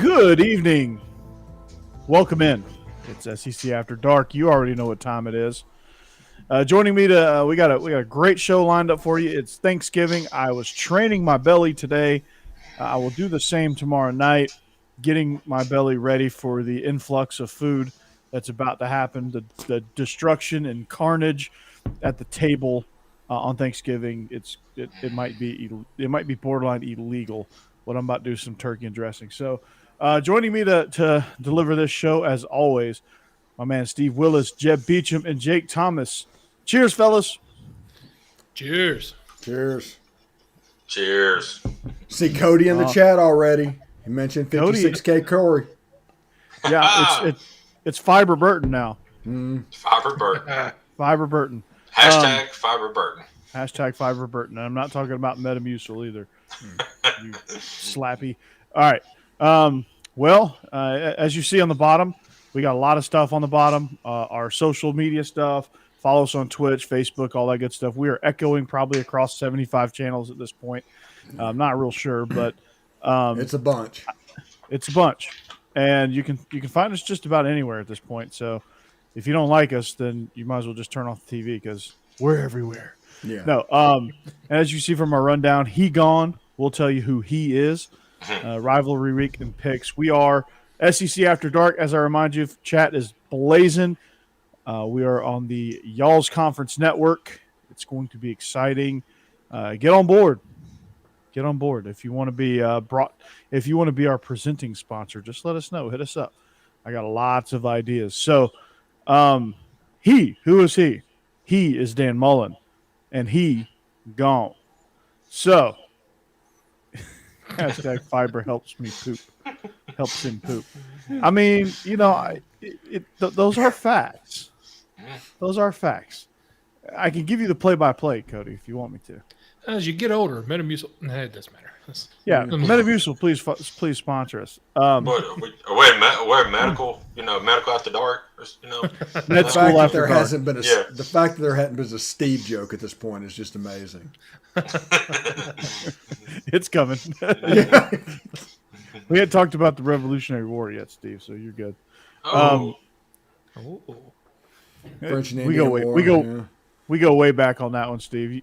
Good evening. Welcome in. It's SEC After Dark. You already know what time it is. Joining me we got a great show lined up for you. It's Thanksgiving. I was training my belly today. I will do the same tomorrow night, getting my belly ready for the influx of food that's about to happen. The destruction and carnage at the table on Thanksgiving. It might be borderline illegal. What I'm about to do is some turkey and dressing. So, joining me to deliver this show as always, my man Steve Willis, Jeb Beecham, and Jake Thomas. Cheers, fellas. Cheers. Cheers. Cheers. See Cody in the chat already. He mentioned 56K Corey. Yeah, it's Fiber Burton now. Fiber Burton. Fiber Burton. Hashtag Fiber Burton. Hashtag Fiber Burton. And I'm not talking about Metamucil either. You slappy. All right. As you see on the bottom, we got a lot of stuff on the bottom. Our social media stuff. Follow us on Twitch, Facebook, all that good stuff. We are echoing probably across 75 channels at this point. I'm not real sure, but it's a bunch. It's a bunch, and you can find us just about anywhere at this point. So if you don't like us, then you might as well just turn off the TV because we're everywhere. Yeah. No. And as you see from our rundown, he gone. We'll tell you who he is. Rivalry week and picks. We are SEC After Dark. As I remind you, chat is blazing. We are on the Y'all's Conference Network. It's going to be exciting. Get on board. Get on board. If you want to be if you want to be our presenting sponsor, just let us know. Hit us up. I got lots of ideas. So, who is he? He is Dan Mullen, and he gone. So, hashtag Fiber helps me poop. Helps him poop. I mean, those are facts. Those are facts. I can give you the play-by-play, Cody, if you want me to. As you get older, Metamucil, it doesn't matter. Metamucil, please sponsor us. We're medical, medical after dark. Med school after dark. The fact that there hadn't been a Steve joke at this point is just amazing. It's coming. We hadn't talked about the Revolutionary War yet, Steve, so you're good. French and we Indian we go way back on that one, Steve.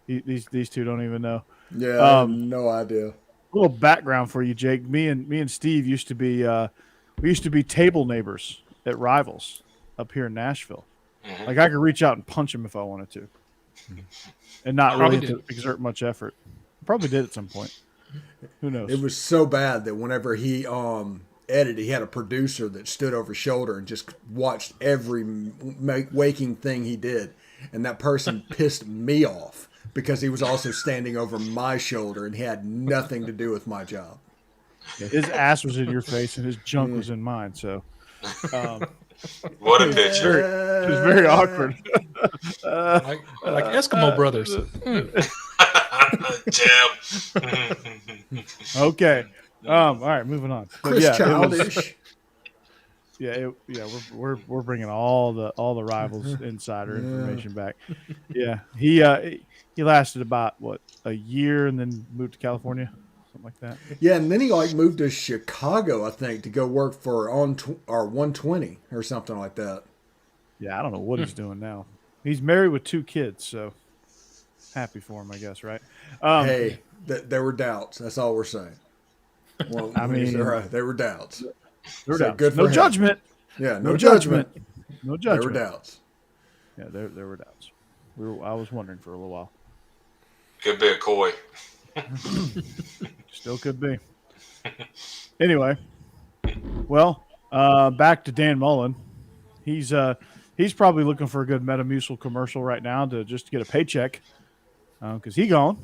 These two don't even know. Yeah, no idea. A little background for you, Jake. Me and Steve used to be table neighbors at Rivals up here in Nashville. Mm-hmm. Like I could reach out and punch him if I wanted to, and not really have to exert much effort. Probably did at some point. Who knows? It was so bad that whenever he edited, he had a producer that stood over his shoulder and just watched every waking thing he did, and that person pissed me off because he was also standing over my shoulder and he had nothing to do with my job. His ass was in your face and his junk was in mine. So, what a picture! It was very awkward. like Eskimo brothers. Jam. Okay. All right, moving on. Chris Childish. We're bringing all the Rivals insider information back. Yeah, he lasted about a year and then moved to California, something like that. Yeah, and then he moved to Chicago, I think, to go work for 120 or something like that. Yeah, I don't know what he's doing now. He's married with 2 kids, so happy for him, I guess, right? Hey, there were doubts. That's all we're saying. Well, I mean, there were doubts. There were doubts. Good for No him. judgment. Yeah, No judgment. No There judgment. were doubts. Yeah, there were doubts. I was wondering for a little while. Could be a Coy. Still could be. Anyway, well, back to Dan Mullen. He's probably looking for a good Metamucil commercial right now to just get a paycheck because he gone.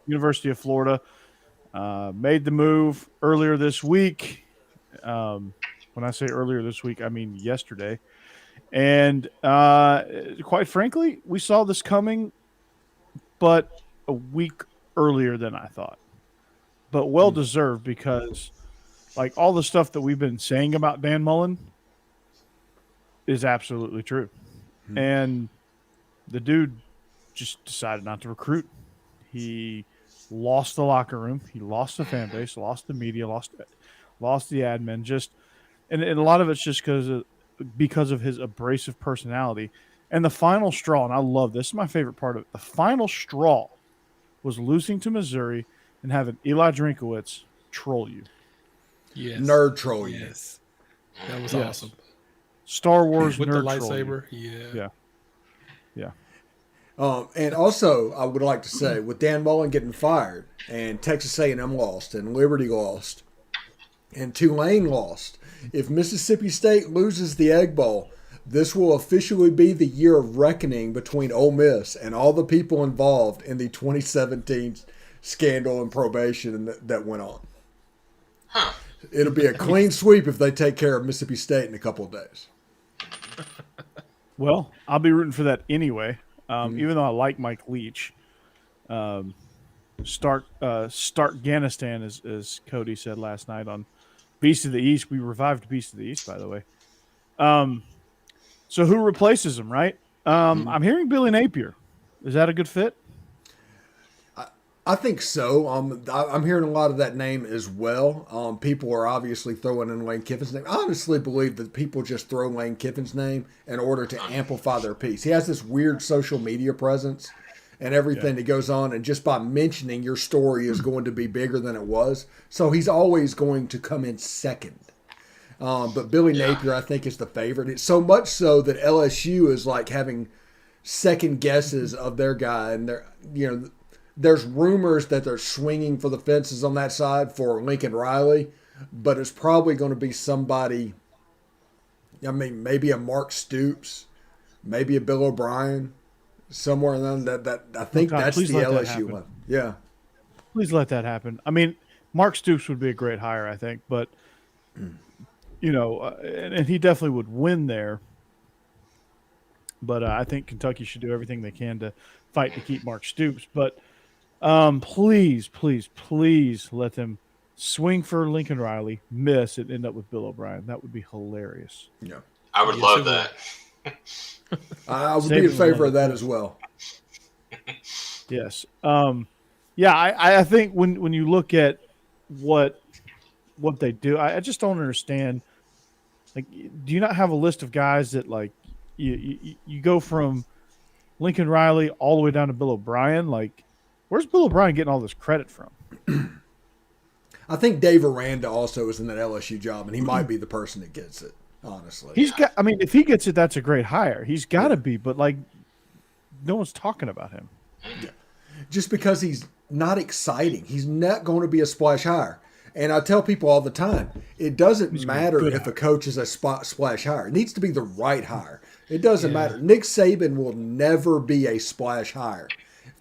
University of Florida made the move earlier this week. When I say earlier this week, I mean yesterday. And quite frankly, we saw this coming, but a week earlier than I thought. But well-deserved because, like, all the stuff that we've been saying about Dan Mullen is absolutely true. And the dude just decided not to recruit. He lost the locker room. He lost the fan base, lost the media, lost the admin. And a lot of it's just because of his abrasive personality. And the final straw, and I love this is my favorite part of it. The final straw was losing to Missouri and having Eli Drinkowitz troll you. Yes. Nerd troll you. Yes. That was Yes. awesome. Star Wars With nerd the troll you. lightsaber. Yeah. Yeah. And also, I would like to say, with Dan Mullen getting fired, and Texas A&M lost, and Liberty lost, and Tulane lost, if Mississippi State loses the Egg Bowl, this will officially be the year of reckoning between Ole Miss and all the people involved in the 2017 scandal and probation that went on. Huh. It'll be a clean sweep if they take care of Mississippi State in a couple of days. Well, I'll be rooting for that anyway. Even though I like Mike Leach, Starkganistan, as Cody said last night on Beast of the East. We revived Beast of the East, by the way. So who replaces him, right? I'm hearing Billy Napier. Is that a good fit? I think so. I'm hearing a lot of that name as well. People are obviously throwing in Lane Kiffin's name. I honestly believe that people just throw Lane Kiffin's name in order to amplify their piece. He has this weird social media presence and everything that goes on, and just by mentioning your story is going to be bigger than it was. So he's always going to come in second. But Billy Napier, I think, is the favorite. It's so much so that LSU is like having second guesses of their guy, and there's rumors that they're swinging for the fences on that side for Lincoln Riley, but it's probably going to be somebody. I mean, maybe a Mark Stoops, maybe a Bill O'Brien, somewhere in that. I think that's the LSU one. Yeah, please let that happen. I mean, Mark Stoops would be a great hire, I think, but and he definitely would win there. But I think Kentucky should do everything they can to fight to keep Mark Stoops. But please let them swing for Lincoln Riley, miss, and end up with Bill O'Brien. That would be hilarious. Yeah, I would love that. I would be in favor of that as well. Yes. I think when you look at what they do, I just don't understand. Like, do you not have a list of guys that, like, you go from Lincoln Riley all the way down to Bill O'Brien? Like, where's Bill O'Brien getting all this credit from? I think Dave Aranda also is in that LSU job, and he might be the person that gets it, honestly. If he gets it, that's a great hire. He's got to be, but, like, no one's talking about him. Yeah. Just because he's not exciting. He's not going to be a splash hire. And I tell people all the time, it doesn't matter if a coach is a splash hire. It needs to be the right hire. It doesn't matter. Nick Saban will never be a splash hire.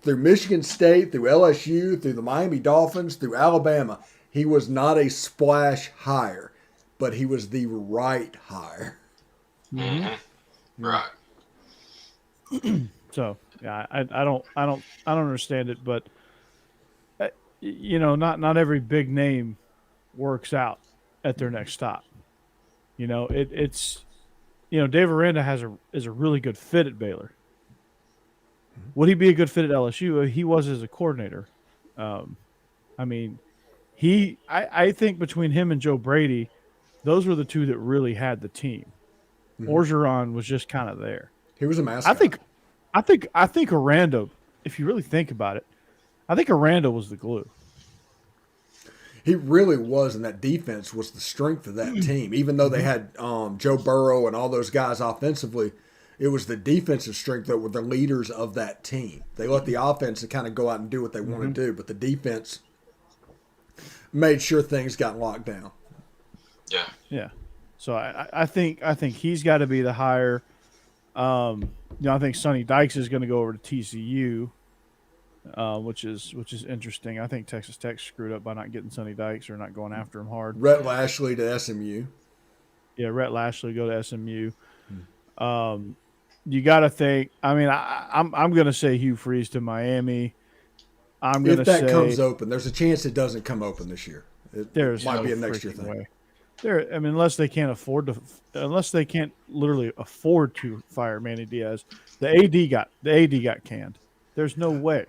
Through Michigan State, through LSU, through the Miami Dolphins, through Alabama, he was not a splash hire, but he was the right hire. Mm-hmm. Right. So yeah, I don't understand it, but not every big name works out at their next stop. It's Dave Aranda is a really good fit at Baylor. Would he be a good fit at LSU? He was as a coordinator. I think between him and Joe Brady, those were the two that really had the team. Orgeron was just kind of there. He was a mascot. I think Aranda, if you really think about it, I think Aranda was the glue. He really was, and that defense was the strength of that team. Even though they had Joe Burrow and all those guys offensively, it was the defensive strength that were the leaders of that team. They let the offense kind of go out and do what they want to do, but the defense made sure things got locked down. Yeah. Yeah. So I think he's got to be the hire. I think Sonny Dykes is going to go over to TCU. Which is interesting. I think Texas Tech screwed up by not getting Sonny Dykes or not going after him hard. Rhett Lashley to SMU. Yeah, Rhett Lashley go to SMU. You got to think. I'm going to say Hugh Freeze to Miami. If that comes open, there's a chance it doesn't come open this year. It might be a next year thing. Way. Unless they can't literally afford to fire Manny Diaz. The AD got canned. There's no way.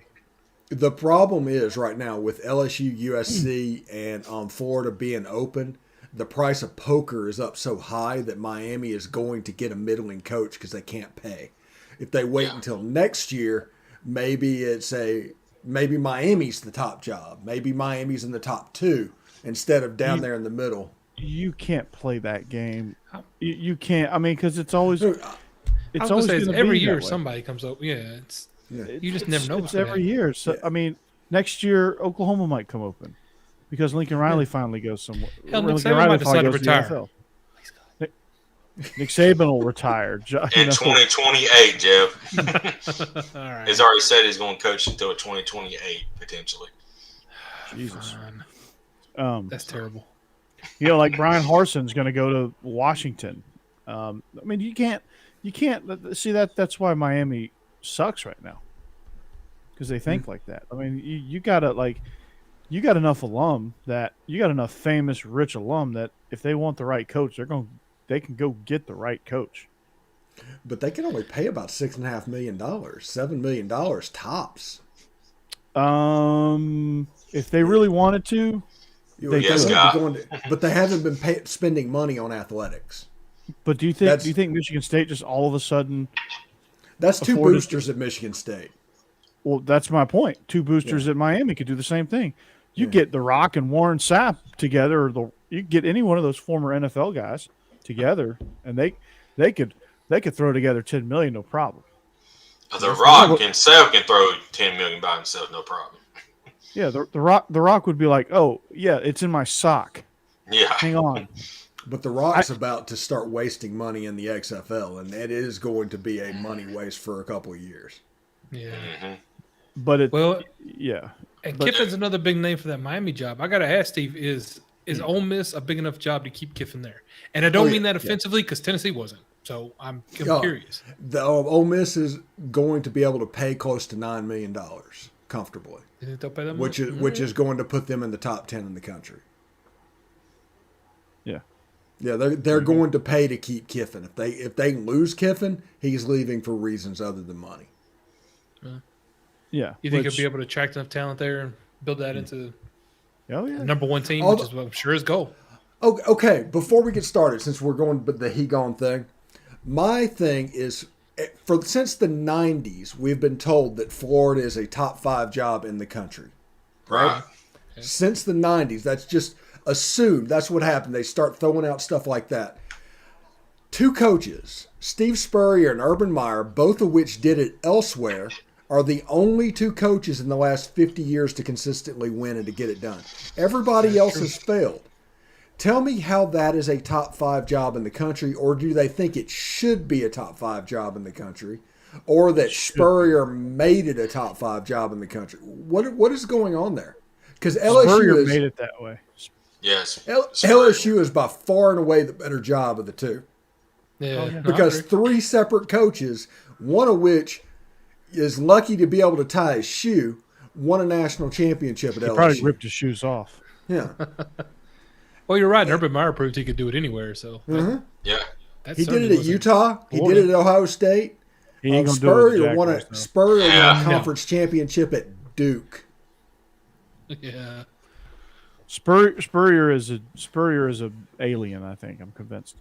The problem is right now with LSU, USC, and Florida being open, the price of poker is up so high that Miami is going to get a middling coach because they can't pay. If they wait until next year, maybe maybe Miami's the top job. Maybe Miami's in the top 2 instead of down there in the middle. You can't play that game. You can't. I mean, because it's always I was always gonna say, going to every be year that way. somebody comes up. Yeah, you just never know. It's every year. So I mean, next year Oklahoma might come open because Lincoln Riley finally goes somewhere. Hell, Nick Lincoln Saban Riley might decide to finally goes the retire. NFL. Nick Saban will retire. In 2028, Jeff. All right. He's already said he's going to coach until 2028 potentially. Jesus. That's terrible. You know, like Brian Harson's going to go to Washington. I mean, you can't see that. That's why Miami sucks right now because they think like that. I mean, you got enough alum that you got enough famous rich alum that if they want the right coach, they can go get the right coach. But they can only pay about $6.5 million, $7 million tops. If they really wanted to, they could. But they haven't been spending money on athletics. But do you think Michigan State just all of a sudden? That's 2 boosters at Michigan State. Well, that's my point. 2 boosters at Miami could do the same thing. You get The Rock and Warren Sapp together, or you get any one of those former NFL guys together, and they could throw together $10 million, no problem. The Rock himself can throw $10 million by himself, no problem. Yeah, the Rock would be like, oh yeah, it's in my sock. Yeah, hang on. But The Rock's about to start wasting money in the XFL, and it is going to be a money waste for a couple of years. Yeah. Mm-hmm. But yeah. And Kiffin's another big name for that Miami job. I got to ask Steve, is Ole Miss a big enough job to keep Kiffin there? And I don't mean that offensively because Tennessee wasn't. So I'm curious. The Ole Miss is going to be able to pay close to $9 million comfortably, You think they'll pay that which is going to put them in the top 10 in the country. Yeah. Yeah, they're going to pay to keep Kiffin. If they lose Kiffin, he's leaving for reasons other than money. Yeah. You think he'll be able to attract enough talent there and build that into the number 1 team, which is what I'm sure his goal. Okay, before we get started, since we're going with the he gone thing, my thing is since the 90s, we've been told that Florida is a top 5 job in the country. Right? Okay. Since the 90s, that's just assumed. That's what happened. They start throwing out stuff like that. 2 coaches, Steve Spurrier and Urban Meyer, both of which did it elsewhere, are the only 2 coaches in the last 50 years to consistently win and to get it done. Everybody else has failed. Tell me how that is a top 5 job in the country, or do they think it should be a top 5 job in the country, or that Spurrier made it a top 5 job in the country? What is going on there? Because LSU made it that way. Yes. LSU is by far and away the better job of the 2. Yeah. Because 3 separate coaches, one of which is lucky to be able to tie his shoe, won a national championship at LSU. He probably ripped his shoes off. Yeah. Well, you're right. And Urban Meyer proved he could do it anywhere. So Yeah. He did it at Utah. He did it at Ohio State. He ain't gonna Spurrier do it won with a conference championship at Duke. Yeah. Spurrier is a alien. I think I'm convinced.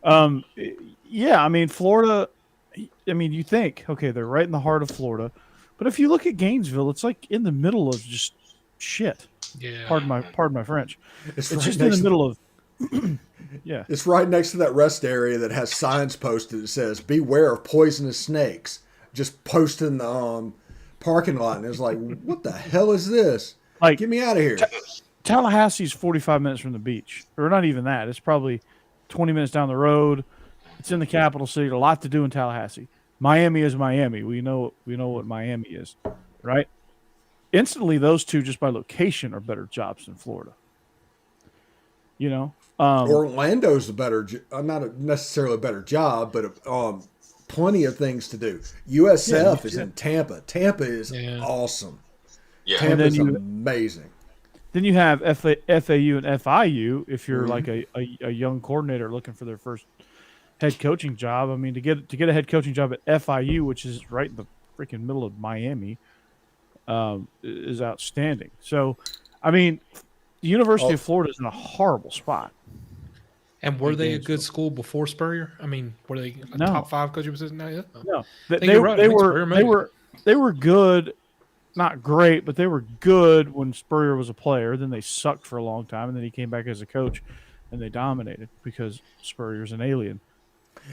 Yeah, I mean Florida. I mean, you think they're right in the heart of Florida, but if you look at Gainesville, it's like in the middle of just shit. Yeah. Pardon my French. It's right just in the middle of. Yeah. It's right next to that rest area that has signs posted that says "Beware of poisonous snakes." Just posted in the parking lot, and it's like, what the hell is this? Like, get me out of here. Tallahassee's 45 minutes from the beach, or not even that. It's probably 20 minutes down the road. It's in the capital city. A lot to do in Tallahassee. Miami is Miami. We know what Miami is, right? Instantly, those 2 just by location are better jobs than Florida. You know, Orlando's a better, not necessarily a better job, but plenty of things to do. USF is in Tampa. Tampa is awesome. Yeah. Tampa is amazing. Then you have FAU and FIU. If you're like a young coordinator looking for their first head coaching job, I mean, to get a head coaching job at FIU, which is right in the freaking middle of Miami, is outstanding. So, I mean, the University of Florida is in a horrible spot. And were they a good school before Spurrier? I mean, were they a top 5 coaching position? No, they were good, not great, but they were good when Spurrier was a player. Then they sucked for a long time, and then he came back as a coach, and they dominated because Spurrier's an alien.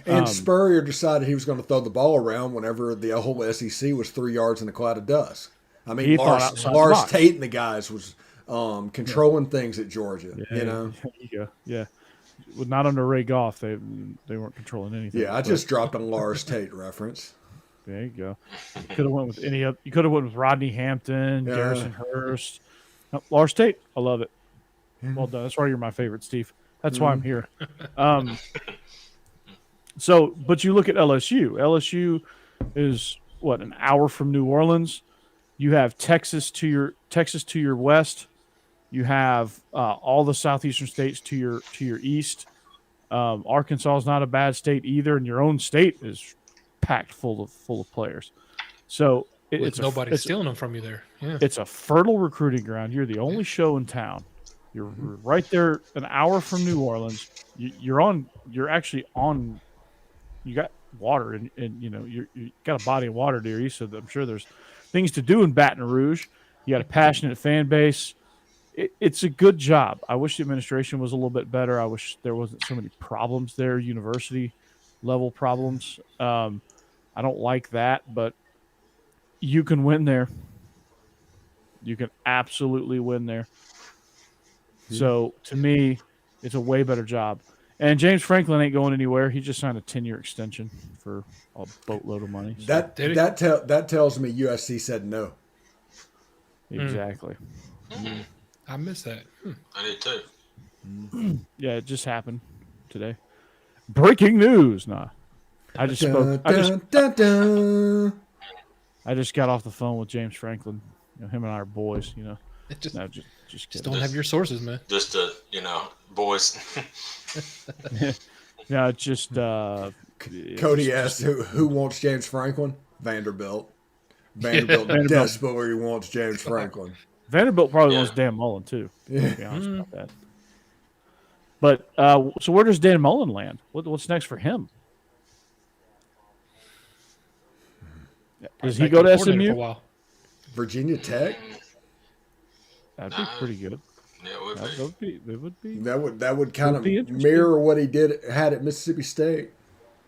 And Spurrier decided he was going to throw the ball around whenever the whole SEC was 3 yards in a cloud of dust. I mean, Lars Tate and the guys was controlling things at Georgia. Yeah, there you go. Yeah. Well, not under Ray Goff, they weren't controlling anything. Yeah, I just dropped a Lars Tate reference. There you go. You could have went with any other. You could have went with Rodney Hampton, Garrison Hurst, Lars Tate. I love it. Well done. That's why you're my favorite, Steve. That's why I'm here. So, but you look at LSU. LSU is what, an hour from New Orleans. You have Texas to your west. You have all the southeastern states to your east. Arkansas is not a bad state either, and your own state is packed full of players. So it's nobody stealing them from you there. Yeah. It's a fertile recruiting ground. You're the only show in town. You're right there, an hour from New Orleans. You're actually on. You got water, and you got a body of water near you. So I'm sure there's things to do in Baton Rouge. You got a passionate fan base. It's a good job. I wish the administration was a little bit better. I wish there wasn't so many problems there, university level problems. I don't like that, but you can win there. You can absolutely win there. So to me, it's a way better job. And James Franklin ain't going anywhere. He just signed a 10-year extension for a boatload of money. So. That tells me USC said no. Exactly. I missed that. I did too. Yeah, it just happened today. Breaking news. Nah. I just spoke. I just got off the phone with James Franklin. Him and I are boys, Just don't have your sources, man. Just boys. Yeah, it's just Cody asked who wants James Franklin? Vanderbilt. Vanderbilt desperately wants James Franklin. Vanderbilt probably wants Dan Mullen too. To be honest about that. But so where does Dan Mullen land? What's next for him? Does he go to SMU? For a while. Virginia Tech? That'd be pretty good. Yeah, it would be. That would kind of mirror what he had at Mississippi State.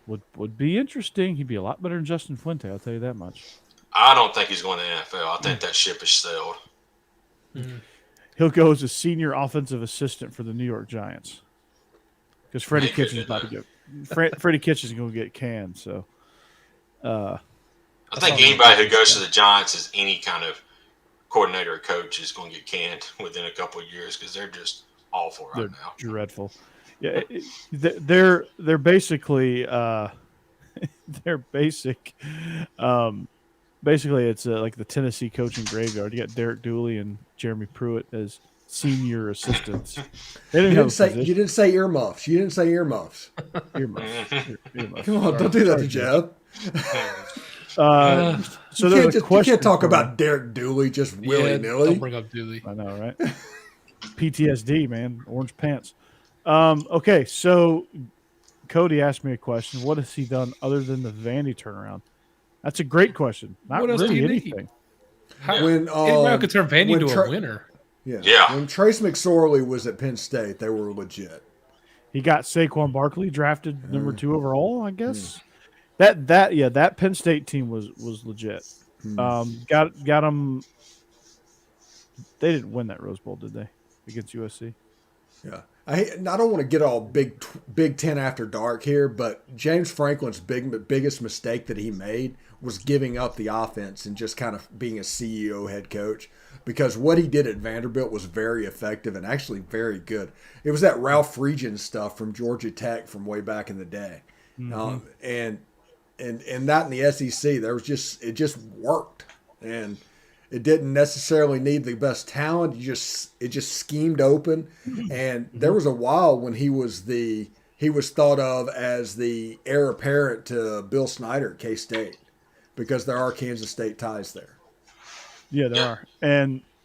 Would be interesting. He'd be a lot better than Justin Fuente, I'll tell you that much. I don't think he's going to the NFL. I think that ship has sailed. He'll go as a senior offensive assistant for the New York Giants. Because Freddie Kitchens is about to get Freddie Kitchens is going to get canned. So, I think anybody who goes to the Giants as any kind of coordinator or coach is going to get canned within a couple of years because they're just awful right now. Dreadful. Yeah, they're basically basically it's like the Tennessee coaching graveyard. You got Derek Dooley and Jeremy Pruitt as senior assistants. You didn't say earmuffs. You didn't say earmuffs. Earmuffs. Come on, don't do that to Jeff. So you can't talk about Derek Dooley just willy-nilly. Don't bring up Dooley. I know, right? PTSD, man. Orange pants. Okay, so Cody asked me a question. What has he done other than the Vandy turnaround? That's a great question. Not what else really do you anything. When anybody could turn Vandy into a winner. Yeah. When Trace McSorley was at Penn State, they were legit. He got Saquon Barkley drafted number 2 overall, I guess. That Penn State team was legit. Got them. They didn't win that Rose Bowl, did they? Against USC. Yeah. I don't want to get all Big Ten after dark here, but James Franklin's biggest mistake that he made was giving up the offense and just kind of being a CEO head coach, because what he did at Vanderbilt was very effective and actually very good. It was that Ralph Friedgen stuff from Georgia Tech from way back in the day. And that in the SEC, it just worked. And it didn't necessarily need the best talent. It just schemed open. And there was a while when he was thought of as the heir apparent to Bill Snyder at K-State, because there are Kansas State ties there. Yeah, there are.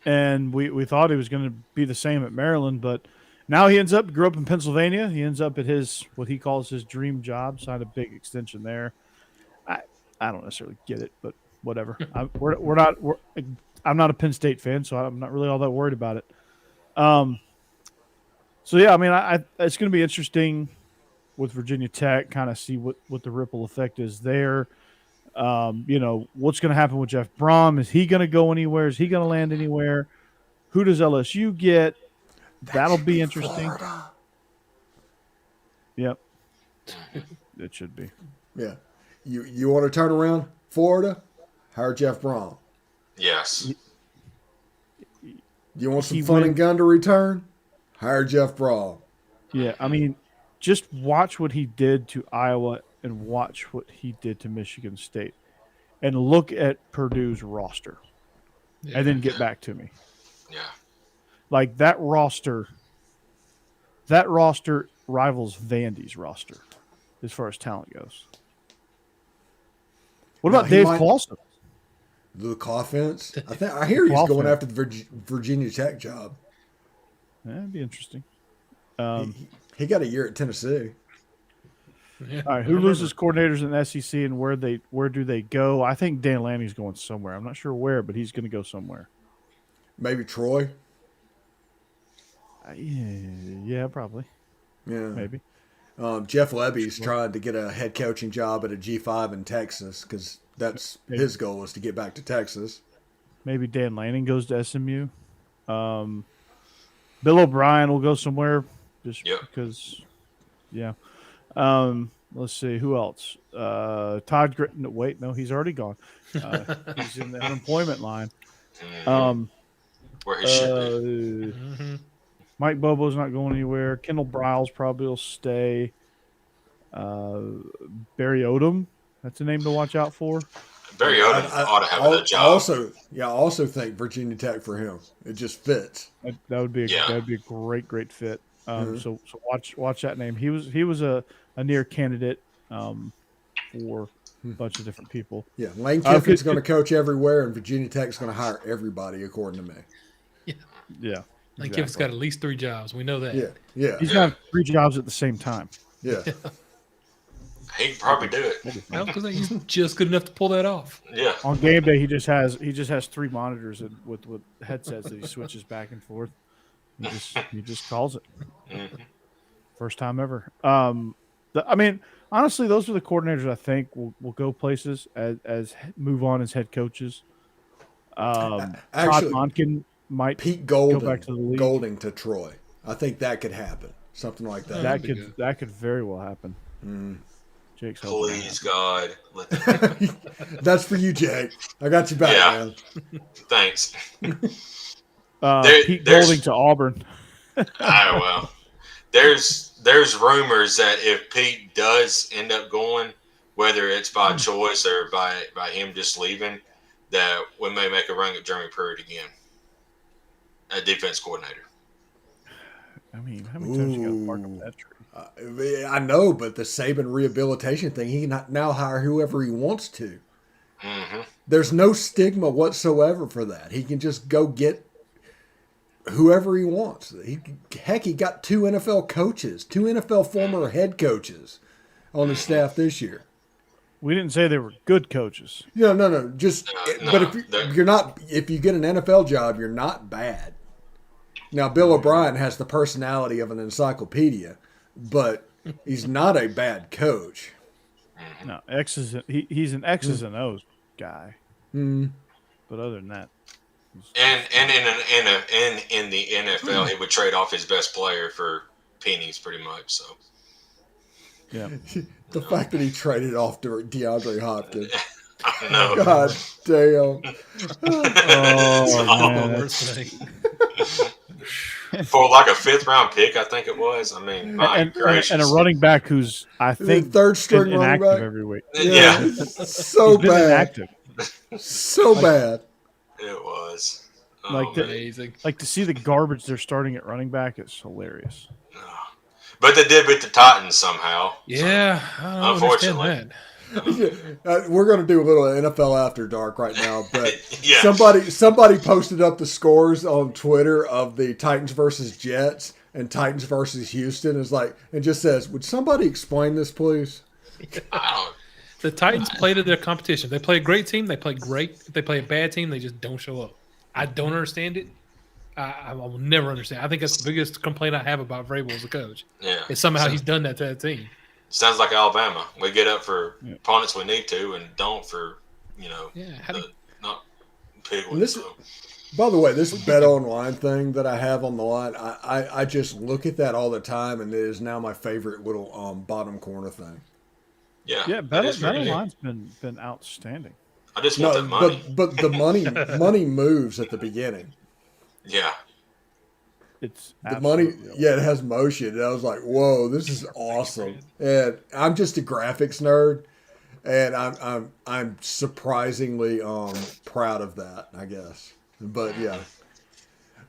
And we thought he was going to be the same at Maryland, but now he grew up in Pennsylvania. He ends up at what he calls his dream job, signed a big extension there. I don't necessarily get it, but whatever. I'm not a Penn State fan, so I'm not really all that worried about it. So yeah, I mean, it's going to be interesting with Virginia Tech, kind of see what the ripple effect is there. What's going to happen with Jeff Brom? Is he going to go anywhere? Is he going to land anywhere? Who does LSU get? That'll be interesting. Florida. Yep, it should be. Yeah, you want to turn around Florida? Hire Jeff Brom. Yes. You want some fun and gun to return? Hire Jeff Brom. Yeah, I mean, just watch what he did to Iowa and watch what he did to Michigan State, and look at Purdue's roster, and then get back to me. Yeah. Like that roster rivals Vandy's roster as far as talent goes. What about Dave Clawson? The offense? I hear he's going after the Virginia Tech job. That'd be interesting. He got a year at Tennessee. Yeah, all right, who loses coordinators in the SEC and where do they go? I think Dan Lanning's going somewhere. I'm not sure where, but he's going to go somewhere. Maybe Troy. Yeah, probably. Yeah, maybe. Jeff Lebby's trying to get a head coaching job at a G5 in Texas because that's his goal is to get back to Texas. Maybe Dan Lanning goes to SMU. Bill O'Brien will go somewhere just because. Yeah. Let's see who else. Todd Gritton. Wait, no, he's already gone. He's in the unemployment line. Where he should be. Mike Bobo's not going anywhere. Kendall Briles probably will stay. Barry Odom, that's a name to watch out for. Barry Odom ought to have that job. I also think Virginia Tech for him. It just fits. That would be a great fit. So watch that name. He was a near candidate for a bunch of different people. Yeah, Lane Kiffin's going to coach everywhere, and Virginia Tech's going to hire everybody, according to me. Yeah. Lane Kiffin's got at least 3 jobs. We know that. Yeah. He's got 3 jobs at the same time. Yeah. He can probably do it. No, because he's just good enough to pull that off. Yeah. On game day, he just has 3 monitors with headsets that he switches back and forth. He just calls it. Mm-hmm. First time ever. I mean, honestly, those are the coordinators I think will go places as move on as head coaches. Actually, Todd Monken might Pete go back to the league. Golding to Troy. I think that could happen. Something like that. That could very well happen. Jake's please God. That's for you, Jake. I got you back, man. Thanks. Pete Golding to Auburn. Well, there's rumors that if Pete does end up going, whether it's by choice or by him just leaving, that we may make a run at Jeremy Pruitt again, a defense coordinator. I mean, how many times you got to bark up that tree? I know, but the Saban rehabilitation thing, he can now hire whoever he wants to. Mm-hmm. There's no stigma whatsoever for that. He can just go get whoever he wants. He got 2 NFL coaches, 2 NFL former head coaches on his staff this year. We didn't say they were good coaches. No. But if you get an NFL job, you're not bad. Now, Bill O'Brien has the personality of an encyclopedia, but he's not a bad coach. No, he's an X's and O's guy. But other than that, and in the NFL, he would trade off his best player for pennies, pretty much. So, yeah, the fact that he traded off DeAndre Hopkins. I know. God damn. Oh, man. For like a 5th round pick, I think it was. I mean, and a running back who's I think third string running back every week. Yeah. So bad. Inactive. So bad. It was. Amazing. Like to see the garbage they're starting at running back is hilarious. But they did beat the Titans somehow. Yeah, so, unfortunately. We're going to do a little NFL After Dark right now, but Yeah. somebody posted up the scores on Twitter of the Titans versus Jets and Titans versus Houston. It just says, would somebody explain this, please? The Titans play to their competition. They play a great team. They play great. If they play a bad team, they just don't show up. I don't understand it. I will never understand. I think that's the biggest complaint I have about Vrabel as a coach. Yeah. Is somehow he's done that to that team. Sounds like Alabama. We get up for opponents we need to, and don't for not big ones. By the way, this bet online thing that I have on the line, I just look at that all the time, and it is now my favorite little bottom corner thing. Yeah. Bet online's been outstanding. I just want that money. But the money moves at the beginning. Yeah. It's the money. Yeah, it has motion. And I was like, "Whoa, this is awesome!" And I'm just a graphics nerd, and I'm surprisingly proud of that, I guess. But yeah,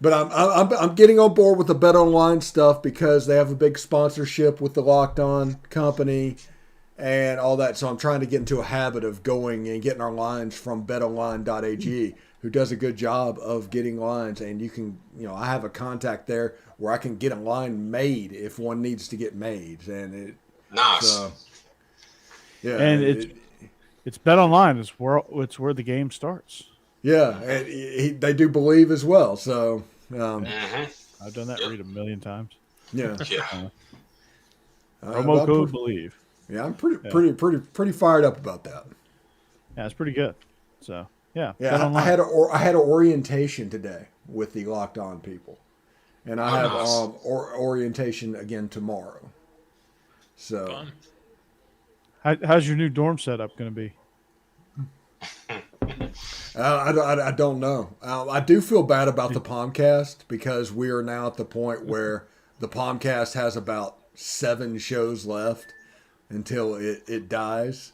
but I'm getting on board with the Bet Online stuff because they have a big sponsorship with the Locked On company and all that. So I'm trying to get into a habit of going and getting our lines from BetOnline.ag, who does a good job of getting lines. And you can, I have a contact there where I can get a line made if one needs to get made. And nice. Yeah, and it's Bet Online. It's where the game starts. Yeah, and they do believe as well. So I've done that read a million times. Yeah. Promo code believe. Yeah, I'm pretty fired up about that. Yeah, it's pretty good. So yeah. I had an orientation today with the Locked On people, and I have orientation again tomorrow. So, how's your new dorm setup going to be? I don't know. I do feel bad about the Palmcast because we are now at the point where the Palmcast has about 7 shows left until it dies.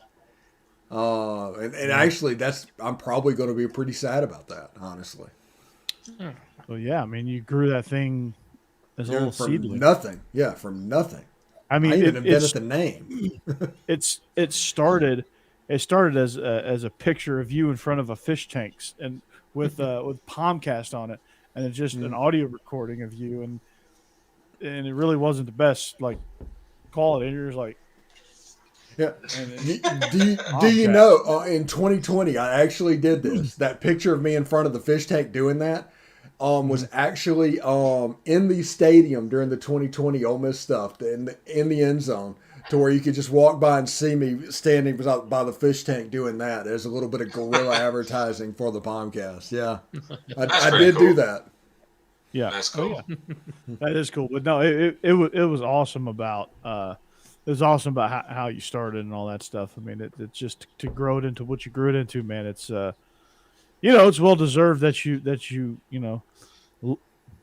And actually, I'm probably going to be pretty sad about that, honestly. Well, yeah, I mean, you grew that thing as a little seedling. Nothing. Yeah, from nothing. I mean, I even invented the name. It started as a picture of you in front of a fish tank and with Palmcast on it, and it's just an audio recording of you, and it really wasn't the best quality. And you're just like, yeah. Do you know in 2020 I actually did this? That picture of me in front of the fish tank doing that was actually in the stadium during the 2020 Ole Miss stuff in the end zone, to where you could just walk by and see me standing by the fish tank doing that. There's a little bit of guerrilla advertising for the Palmcast. Yeah, I did do that. Yeah, that's cool. Oh, yeah. That is cool. But no, it was awesome about how you started and all that stuff. I mean, it's just to grow it into what you grew it into, man. It's it's well deserved that you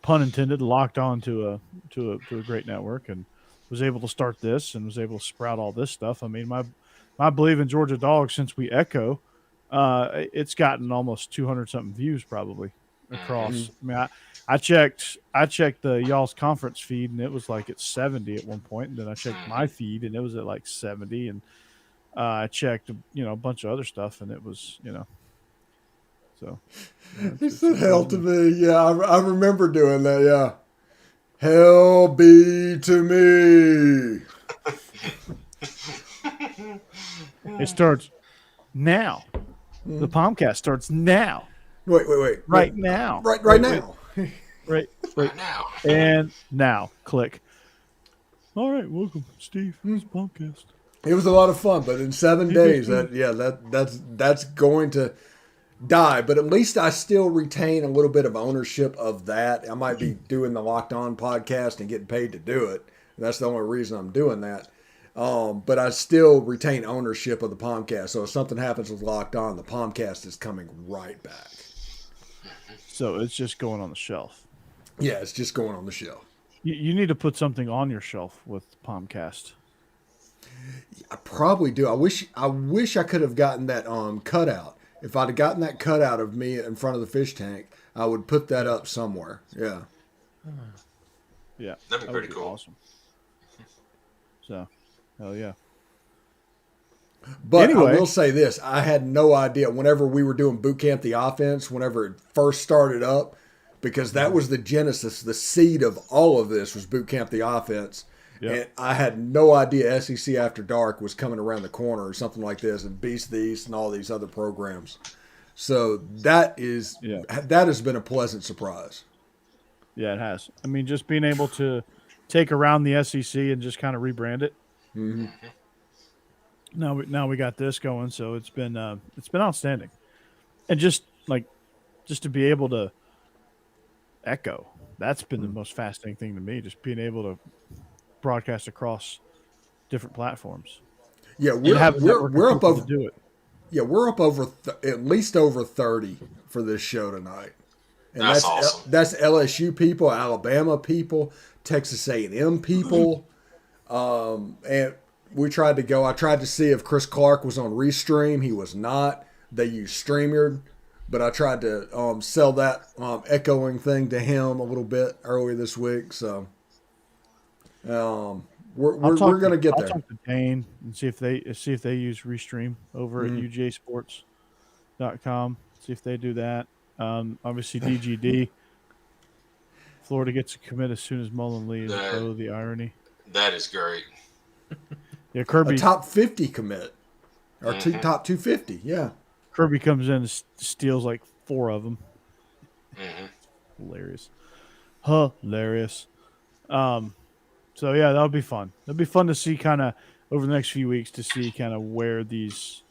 pun intended, locked on to a great network and was able to start this and was able to sprout all this stuff. I mean, my believe in Georgia Dogs since we echo, it's gotten almost 200 something views probably across. Mm-hmm. I mean, I checked the y'all's conference feed and it was like at 70 at one point, and then I checked my feed and it was at like 70, and I checked a bunch of other stuff and it was so. He said hell to me. Yeah, I remember doing that. Yeah. Hell be to me. It starts now. The Palmcast starts now. Wait. Right now. Right now. Right now. And now. Click. All right, welcome, Steve. This Palmcast. It was a lot of fun, but in 7 days, that's going to die. But at least I still retain a little bit of ownership of that. I might be doing the Locked On podcast and getting paid to do it. That's the only reason I'm doing that. But I still retain ownership of the Palmcast. So if something happens with Locked On, the Palmcast is coming right back. So it's just going on the shelf. Yeah, it's just going on the shelf. You need to put something on your shelf with Palmcast. I probably do. I wish I could have gotten that cutout. If I'd have gotten that cutout of me in front of the fish tank, I would put that up somewhere. Yeah. Yeah. That'd be pretty cool. Awesome. So, hell yeah. But Anyway. I will say this. I had no idea whenever we were doing boot camp, the offense, whenever it first started up, because that was the genesis, the seed of all of this was boot camp, the offense. Yep. And I had no idea SEC After Dark was coming around the corner or something like this, and Beast of the East and all these other programs. So that has been a pleasant surprise. Yeah, it has. I mean, just being able to take around the SEC and just kind of rebrand it. Mm-hmm. Now we got this going, so it's been outstanding, and just to be able to echo, that's been the most fascinating thing to me. Just being able to broadcast across different platforms. Yeah, we're up over do it. Yeah, we're up over at least over 30 for this show tonight. And that's awesome. That's LSU people, Alabama people, Texas A&M people. And I tried to see if Chris Clark was on Restream. He was not. They used StreamYard. But I tried to sell that echoing thing to him a little bit earlier this week. So we're going to get there. I'll talk to Dane and see if they use Restream over at UGAsports.com. See if they do that. Obviously, DGD. Florida gets a commit as soon as Mullen leaves. Oh, the irony. That is great. Yeah, Kirby. A top 50 commit. Or top 250, yeah. Kirby comes in and steals like 4 of them. Hilarious. So, yeah, that'll be fun. It'll be fun to see kind of over the next few weeks to see kind of where these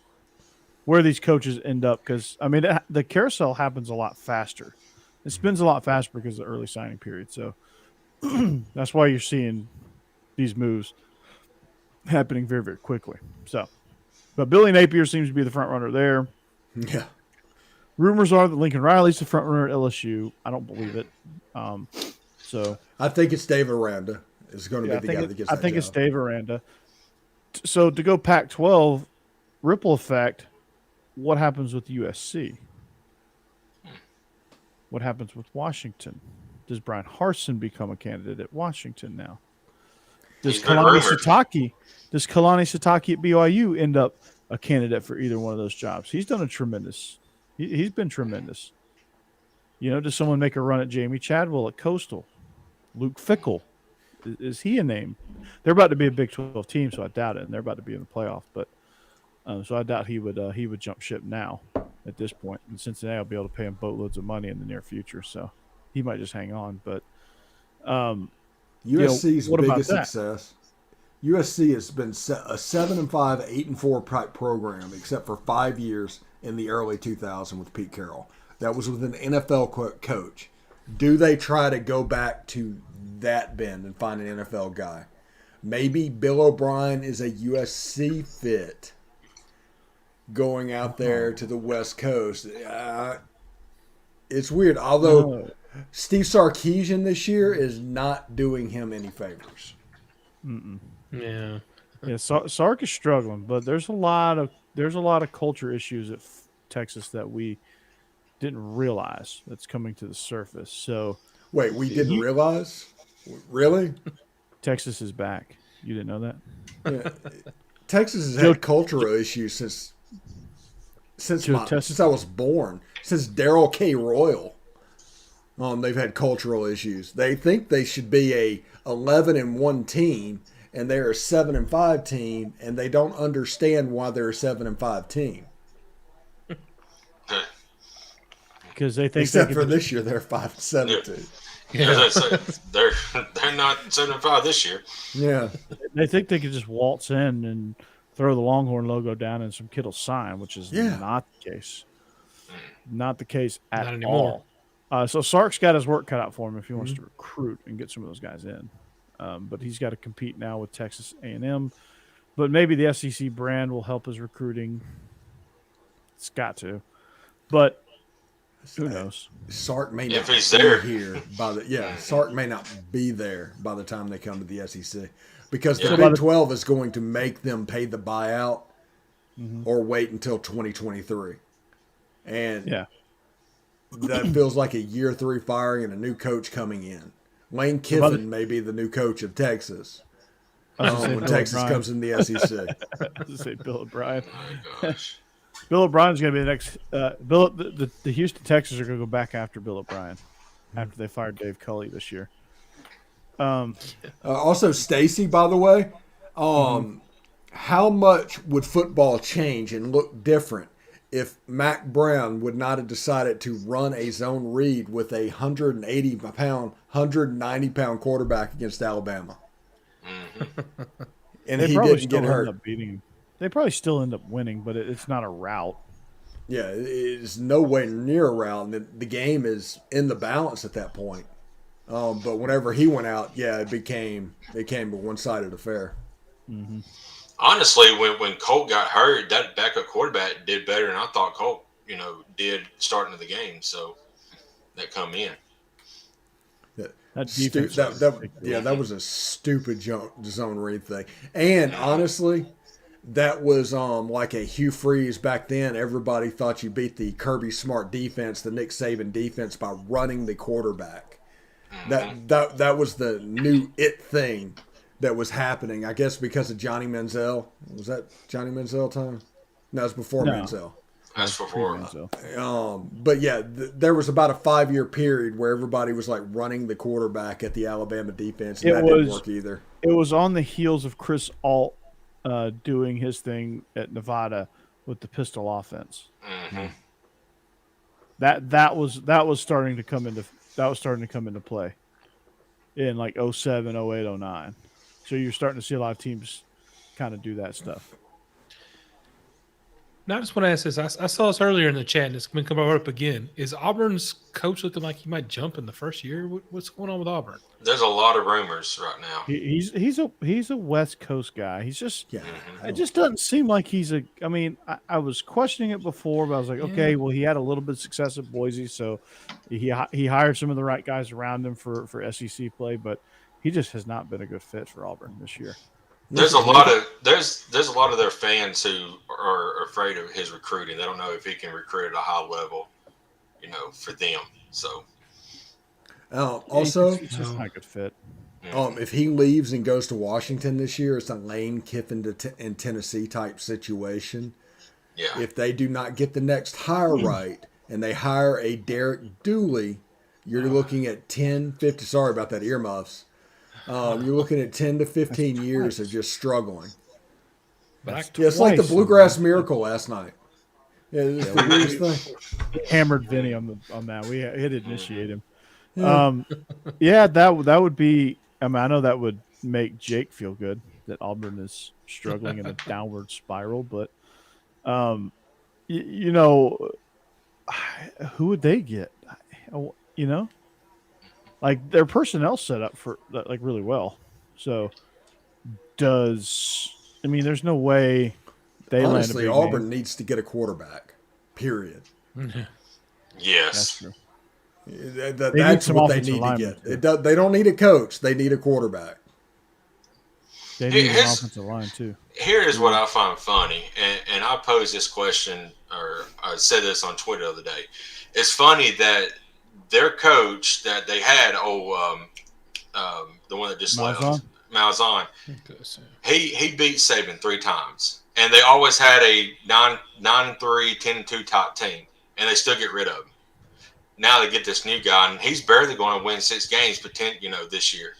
coaches end up. Because, I mean, the carousel happens a lot faster. It spins a lot faster because of the early signing period. So that's why you're seeing these moves happening very, very quickly. So, but Billy Napier seems to be the front runner there. Yeah. Rumors are that Lincoln Riley's the front runner at LSU. I don't believe it. So I think it's Dave Aranda is going to be the guy that gets that I think job. it's Dave Aranda. So to go Pac-12, ripple effect, what happens with USC? What happens with Washington? Does Brian Harsin become a candidate at Washington now? Does Kalani Sitake at BYU end up a candidate for either one of those jobs? He's done a tremendous. He's been tremendous. You know, does someone make a run at Jamie Chadwell at Coastal? Luke Fickell, is he a name? They're about to be a Big 12 team, so I doubt it. And they're about to be in the playoff, but so I doubt he would jump ship now at this point. And Cincinnati will be able to pay him boatloads of money in the near future, so he might just hang on. But USC's biggest success. USC has been a 7-5, 8-4 program, except for 5 years in the early 2000s with Pete Carroll. That was with an NFL coach. Do they try to go back to that bend and find an NFL guy? Maybe Bill O'Brien is a USC fit going out there to the West Coast. It's weird. Although Steve Sarkisian this year is not doing him any favors. Yeah. Sark is struggling, but there's a lot of culture issues at Texas that we didn't realize that's coming to the surface. So wait, we didn't realize? Really? Texas is back. You didn't know that? Yeah. Texas has had cultural issues since I was born. Since Darrell K. Royal. They've had cultural issues. They think they should be a 11-1 team, and they're a 7-5 team, and they don't understand why they're a 7-5 team. Because they think except for this year, they're 5-7. Yeah, they're not 7-5 this year. Yeah, they think they could just waltz in and throw the Longhorn logo down and some Kittle sign, which is not the case. Not the case at all. So Sark's got his work cut out for him if he wants to recruit and get some of those guys in. But he's got to compete now with Texas A&M. But maybe the SEC brand will help his recruiting. It's got to. But who knows? Sark may not be here Sark may not be there by the time they come to the SEC because the Big 12 is going to make them pay the buyout or wait until 2023. And that feels like a year 3 firing and a new coach coming in. Lane Kiffin may be the new coach of Texas. I was gonna say when Bill Texas O'Brien. comes in the SEC. I was gonna say Bill O'Brien. Oh my gosh. Bill O'Brien's going to be the next. The Houston Texans are going to go back after Bill O'Brien after they fired Dave Culley this year. Also, Stacy, by the way, how much would football change and look different if Mac Brown would not have decided to run a zone read with a 180-pound, 190-pound quarterback against Alabama? And he didn't get hurt. End up beating him. They probably still end up winning, but it's not a rout. Yeah, it's no way near a rout. And the game is in the balance at that point. But whenever he went out, yeah, it became a one-sided affair. Mm-hmm. Honestly, when Colt got hurt, that backup quarterback did better than I thought Colt, did starting of the game. So that come in. That was a stupid zone read thing. And honestly, that was like a Hugh Freeze back then. Everybody thought you beat the Kirby Smart defense, the Nick Saban defense, by running the quarterback. That was the new it thing that was happening. I guess because of Johnny Manziel. Was that Johnny Manziel time? No, it was before Manziel. That's before. But yeah, there was about a 5-year period where everybody was like running the quarterback at the Alabama defense, and that didn't work either. It was on the heels of Chris Alt doing his thing at Nevada with the pistol offense. Mm-hmm. That was starting to come into play in like 07, 08, 09. So you're starting to see a lot of teams kind of do that stuff. Now, I just want to ask this. I saw this earlier in the chat, and it's going to come up again. Is Auburn's coach looking like he might jump in the first year? What's going on with Auburn? There's a lot of rumors right now. He's a West Coast guy. He's just Mm-hmm. It just doesn't seem like he's a. I mean, I was questioning it before, but I was like, okay, well, he had a little bit of success at Boise, so he hired some of the right guys around him for SEC play, but he just has not been a good fit for Auburn this year. There's a lot of their fans who are afraid of his recruiting. They don't know if he can recruit at a high level, for them. So also, it's just not a good fit. If he leaves and goes to Washington this year, it's a Lane Kiffin in Tennessee type situation. Yeah. If they do not get the next hire right and they hire a Derek Dooley, you're looking at 10, 50. Sorry about that, earmuffs. You're looking at 10 to 15 years of just struggling. It's like the Bluegrass Miracle last night. Yeah, it's the weirdest thing. Hammered Vinny on that. We had to initiate him. That would be. I mean, I know that would make Jake feel good that Auburn is struggling in a downward spiral, but who would they get? Like their personnel set up for like really well. So there's no way they honestly land a big Auburn name. needs to get a quarterback. Period. Yes. That's true. That's what they need to get. They don't need a coach. They need a quarterback. They need an offensive line too. Here is what I find funny, and I posed this question, or I said this on Twitter the other day. It's funny that their coach that they had, the one that just left, Malzahn, he beat Saban 3 times, and they always had a 9-3, 10-2 top team, and they still get rid of him. Now they get this new guy, and he's barely going to win 6 games, this year.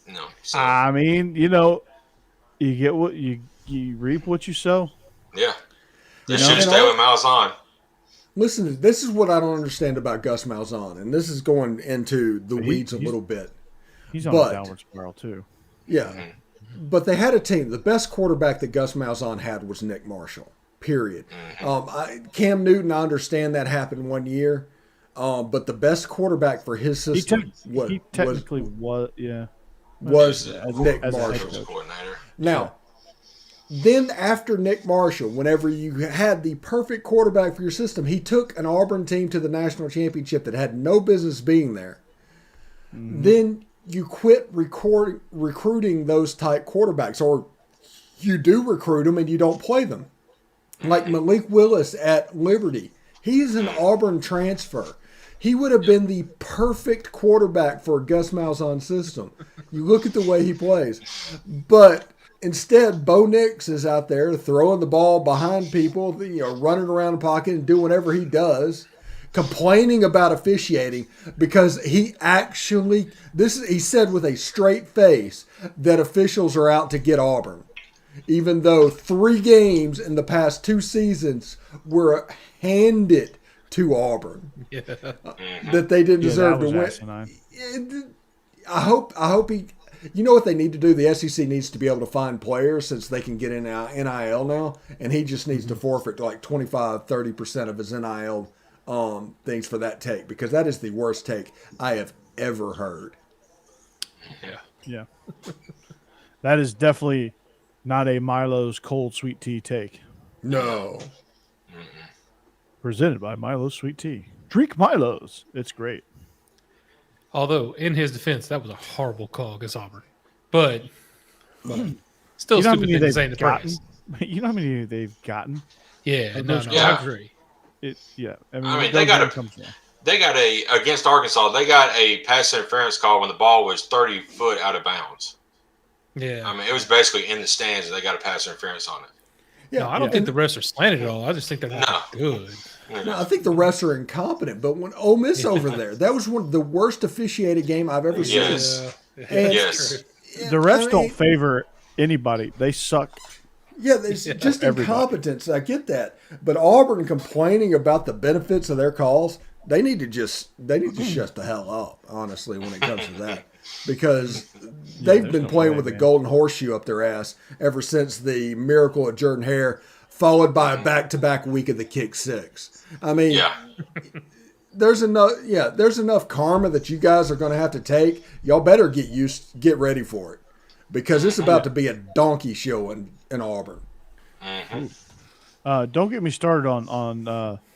No, so. I mean, you get what you reap what you sow. Yeah, they should stay with Malzahn. Listen, this is what I don't understand about Gus Malzahn, and this is going into the weeds a little bit. He's on a downward spiral too. Yeah, but they had a team. The best quarterback that Gus Malzahn had was Nick Marshall. Period. Cam Newton, I understand that happened one year, but the best quarterback for his system was Nick Marshall. Now, then after Nick Marshall, whenever you had the perfect quarterback for your system, he took an Auburn team to the national championship that had no business being there. Then you quit recruiting those type quarterbacks, or you do recruit them and you don't play them. Like Malik Willis at Liberty. He's an Auburn transfer. He would have been the perfect quarterback for a Gus Malzahn system. You look at the way he plays. But instead, Bo Nix is out there throwing the ball behind people, running around the pocket and doing whatever he does, complaining about officiating because he said with a straight face that officials are out to get Auburn. Even though 3 games in the past 2 seasons were handed to Auburn that they didn't deserve to win. I hope he. You know what they need to do? The SEC needs to be able to find players since they can get in NIL now, and he just needs to forfeit like 25-30% of his NIL things for that take, because that is the worst take I have ever heard. Yeah. That is definitely not a Milo's cold sweet tea take. No. Presented by Milo's Sweet Tea. Drink Milo's. It's great. Although, in his defense, that was a horrible call against Auburn. But still You know how stupid many thing to say in they've the gotten? press. You know how many they've gotten? Yeah, no, Yeah. I agree. I mean, they got against Arkansas, they got a pass interference call when the ball was 30 foot out of bounds. Yeah. I mean, it was basically in the stands, and they got a pass interference on it. No, I don't think the refs are slanted at all. I just think they're not good. No, I think the refs are incompetent. But when Ole Miss over there, that was one of the worst officiated game I've ever seen. And Yes. The refs don't favor anybody. They suck. Yeah, it's just incompetence. I get that. But Auburn complaining about the benefits of their calls, they need to shut the hell up, honestly, when it comes to that. Because they've been playing with a golden horseshoe up their ass ever since the miracle at Jordan Hare, followed by a back-to-back week of the kick 6. I mean, there's enough karma that you guys are going to have to take. Y'all better get ready for it, because it's about to be a donkey show in Auburn. Don't get me started on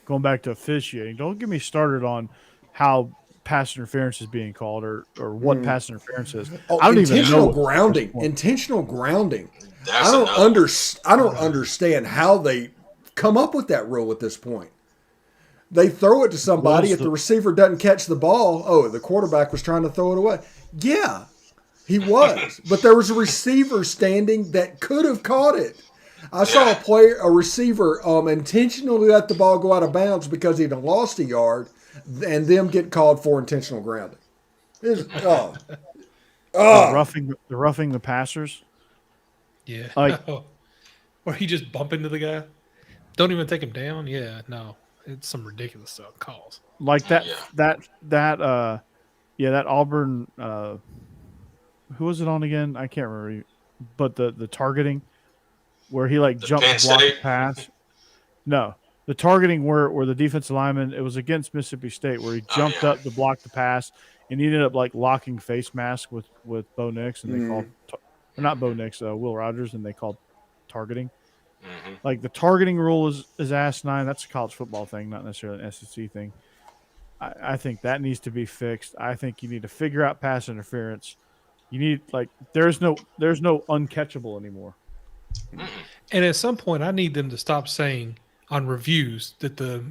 going back to officiating. Don't get me started on how pass interference is being called or what pass interference is. Oh, I don't even know. Intentional grounding. That's I don't understand how they come up with that rule at this point. They throw it to somebody. If the receiver doesn't catch the ball, the quarterback was trying to throw it away. Yeah, he was. But there was a receiver standing that could have caught it. I saw a receiver intentionally let the ball go out of bounds because he'd lost a yard, and them get called for intentional grounding. Roughing the passers. Yeah. Like, or he just bump into the guy. Don't even take him down. Yeah, no. It's some ridiculous stuff calls. Like that Auburn who was it on again? I can't remember. But the targeting where he jumped to block the pass. No. The targeting where the defensive lineman, it was against Mississippi State, where he jumped up to block the pass, and he ended up locking face mask with Bo Nix, and they called not Bo Nix, Will Rogers, and they called targeting. Like, the targeting rule is asinine. That's a college football thing, not necessarily an SEC thing. I think that needs to be fixed. I think you need to figure out pass interference. You need there's no uncatchable anymore. And at some point, I need them to stop saying on reviews that the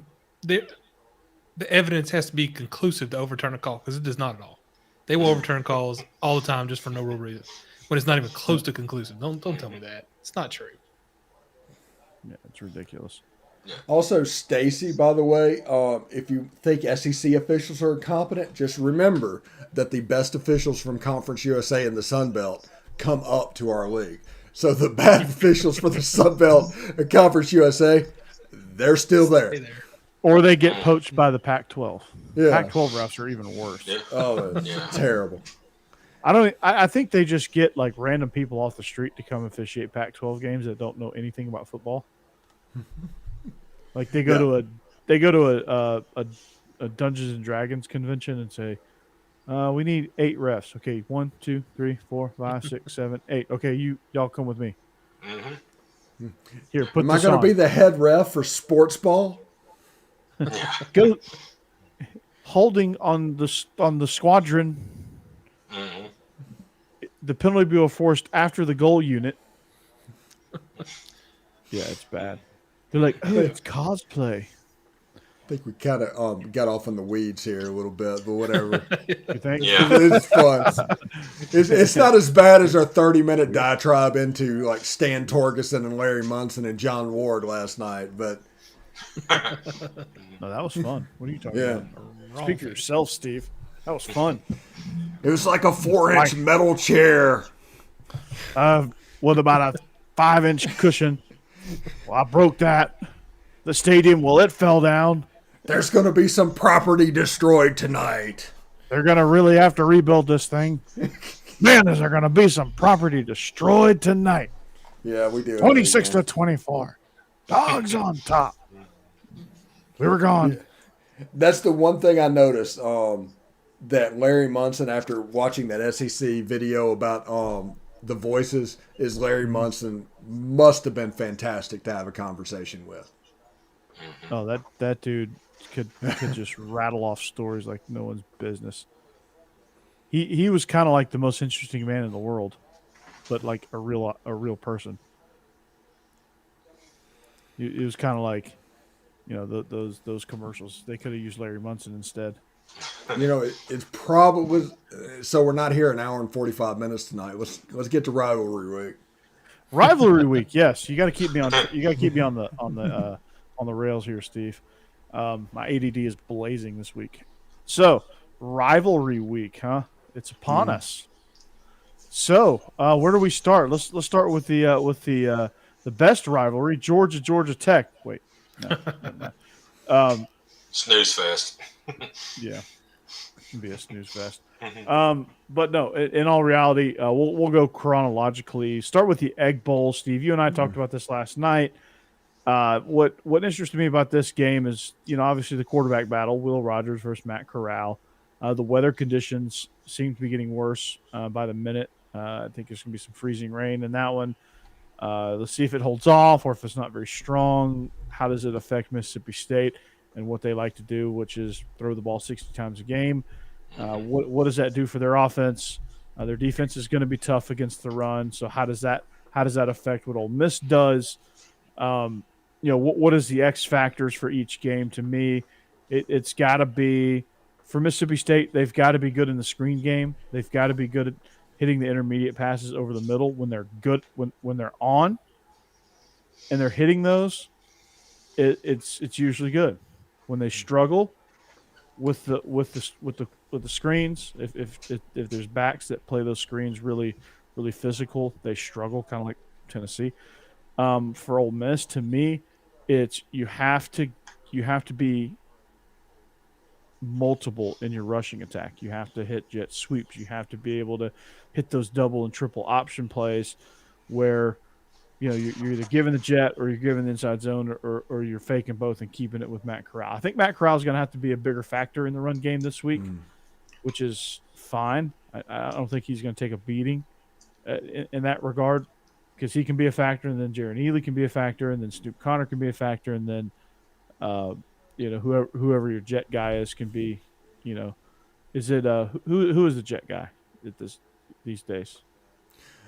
evidence has to be conclusive to overturn a call, because it does not at all. They will overturn calls all the time just for no real reason, when it's not even close to conclusive. Don't tell me that. It's not true. Yeah, it's ridiculous. Also, Stacy, by the way, if you think SEC officials are incompetent, just remember that the best officials from Conference USA and the Sun Belt come up to our league. So the bad officials for the Sun Belt and Conference USA, they're still there. Or they get poached by the Pac-12. Yeah. Pac-12 refs are even worse. Yeah. Oh, it's terrible. I think they just get random people off the street to come officiate Pac-12 games that don't know anything about football. They go to a Dungeons and Dragons convention and say, we need 8 refs. Okay, 1, 2, 3, 4, 5, 6, 7, 8. Okay, y'all come with me. Here, put Am I going to be the head ref for sports ball? Go holding on the squadron. The penalty will be forced after the goal unit. Yeah, it's bad. They're like, oh, it's cosplay. think we kind of got off in the weeds here a little bit, but whatever. You think? Yeah. It's fun. It's not as bad as our 30-minute diatribe into like Stan Torgerson and Larry Munson and John Ward last night, but No, that was fun. What are you talking Yeah. about? Speak for yourself, Steve. That was fun. it was like a 4-inch metal chair. What about a 5-inch cushion? Well, I broke that. The stadium, well, it fell down. There's going to be some property destroyed tonight. They're going to really have to rebuild this thing. Man, is there going to be some property destroyed tonight? Yeah, we do. 26 to 24. Dogs on top. We were gone. That's the one thing I noticed. That Larry Munson, after watching that SEC video about the voices, is Larry Munson must have been fantastic to have a conversation with. Oh, that dude could just rattle off stories like no one's business. He was kind of like the most interesting man in the world, but like a real person. It was kind of like, those commercials. They could have used Larry Munson instead. It's probably so. We're not here an hour and 45 minutes tonight. Let's get to rivalry week. Rivalry week, yes. You got to keep me on. You got to keep me on the rails here, Steve. My ADD is blazing this week. So rivalry week, huh? It's upon us. So where do we start? Let's start with the best rivalry, Georgia Tech. Wait, no. Snooze fest. Yeah, it can be a snooze fest. But no, in all reality, we'll go chronologically. Start with the Egg Bowl, Steve. You and I talked about this last night. What interested me about this game is, obviously the quarterback battle, Will Rogers versus Matt Corral. The weather conditions seem to be getting worse by the minute. I think there's going to be some freezing rain in that one. Let's see if it holds off or if it's not very strong. How does it affect Mississippi State and what they like to do, which is throw the ball 60 times a game? What does that do for their offense? Their defense is going to be tough against the run. So how does that affect what Ole Miss does? What is the X factors for each game? To me, it's got to be for Mississippi State. They've got to be good in the screen game. They've got to be good at hitting the intermediate passes over the middle when they're good when they're on, and they're hitting those. It's usually good. When they struggle with the screens, if there's backs that play those screens really really physical, they struggle, kind of like Tennessee. For Ole Miss, to me, it's you have to be multiple in your rushing attack. You have to hit jet sweeps. You have to be able to hit those double and triple option plays where you're either giving the jet or you're giving the inside zone or you're faking both and keeping it with Matt Corral. I think Matt Corral is going to have to be a bigger factor in the run game this week, which is fine. I don't think he's going to take a beating in that regard, because he can be a factor, and then Jaron Ely can be a factor, and then Snoop Connor can be a factor, and then whoever your jet guy is can be, is it who is the jet guy at these days?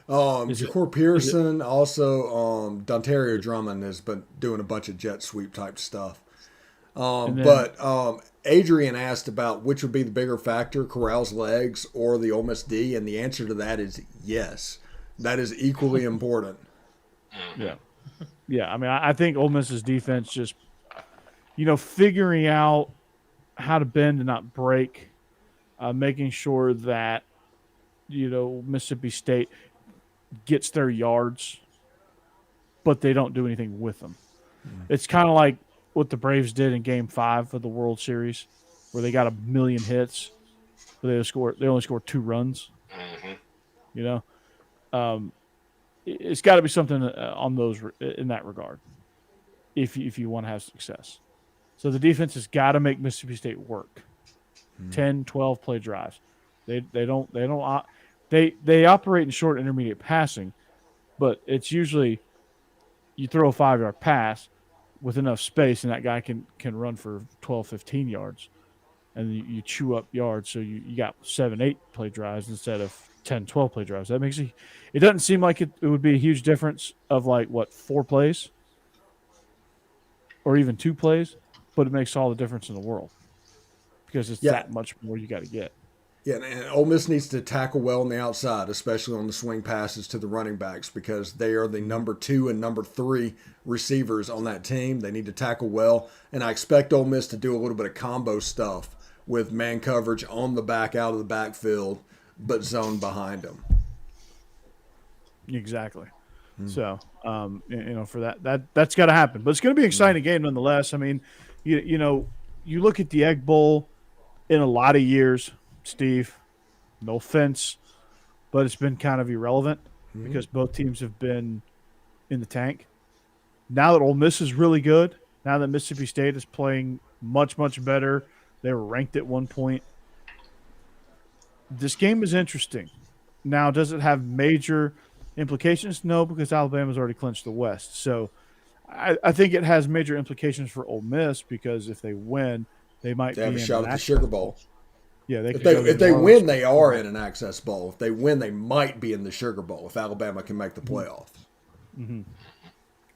Ja'Cour Pearson, also Dontario Drummond has been doing a bunch of jet sweep type stuff. But Adrian asked about which would be the bigger factor, Corral's legs or the Ole Miss D, and the answer to that is yes. That is equally important. Yeah. I mean, I think Ole Miss's defense just, figuring out how to bend and not break, making sure that, Mississippi State gets their yards, but they don't do anything with them. It's kind of like what the Braves did in Game 5 of the World Series, where they got 1 million hits, but they only scored 2 runs. It's got to be something on those in that regard, if you want to have success. So the defense has got to make Mississippi State work. 10, 12 play drives. They operate in short intermediate passing, but it's usually you throw a 5-yard pass with enough space, and that guy can run for 12, 15 yards, and you chew up yards. So you got 7, 8 play drives instead of 10, 12 play drives. That makes it doesn't seem like it would be a huge difference of 4 plays or even 2 plays, but it makes all the difference in the world because it's that much more you got to get. Yeah, and Ole Miss needs to tackle well on the outside, especially on the swing passes to the running backs, because they are the number 2 and number 3 receivers on that team. They need to tackle well, and I expect Ole Miss to do a little bit of combo stuff with man coverage on the back, out of the backfield, but zone behind them. Exactly. So, for that's got to happen. But it's going to be an exciting game nonetheless. I mean, you look at the Egg Bowl in a lot of years, Steve, no offense, but it's been kind of irrelevant because both teams have been in the tank. Now that Ole Miss is really good, now that Mississippi State is playing much, much better, they were ranked at one point. This game is interesting. Now, does it have major implications? No, because Alabama's already clinched the West. So I think it has major implications for Ole Miss because if they win, they might have be a in shot at the Sugar Bowl. Yeah, if they win, they are in an Access Bowl. If they win, they might be in the Sugar Bowl if Alabama can make the playoff. Mm-hmm.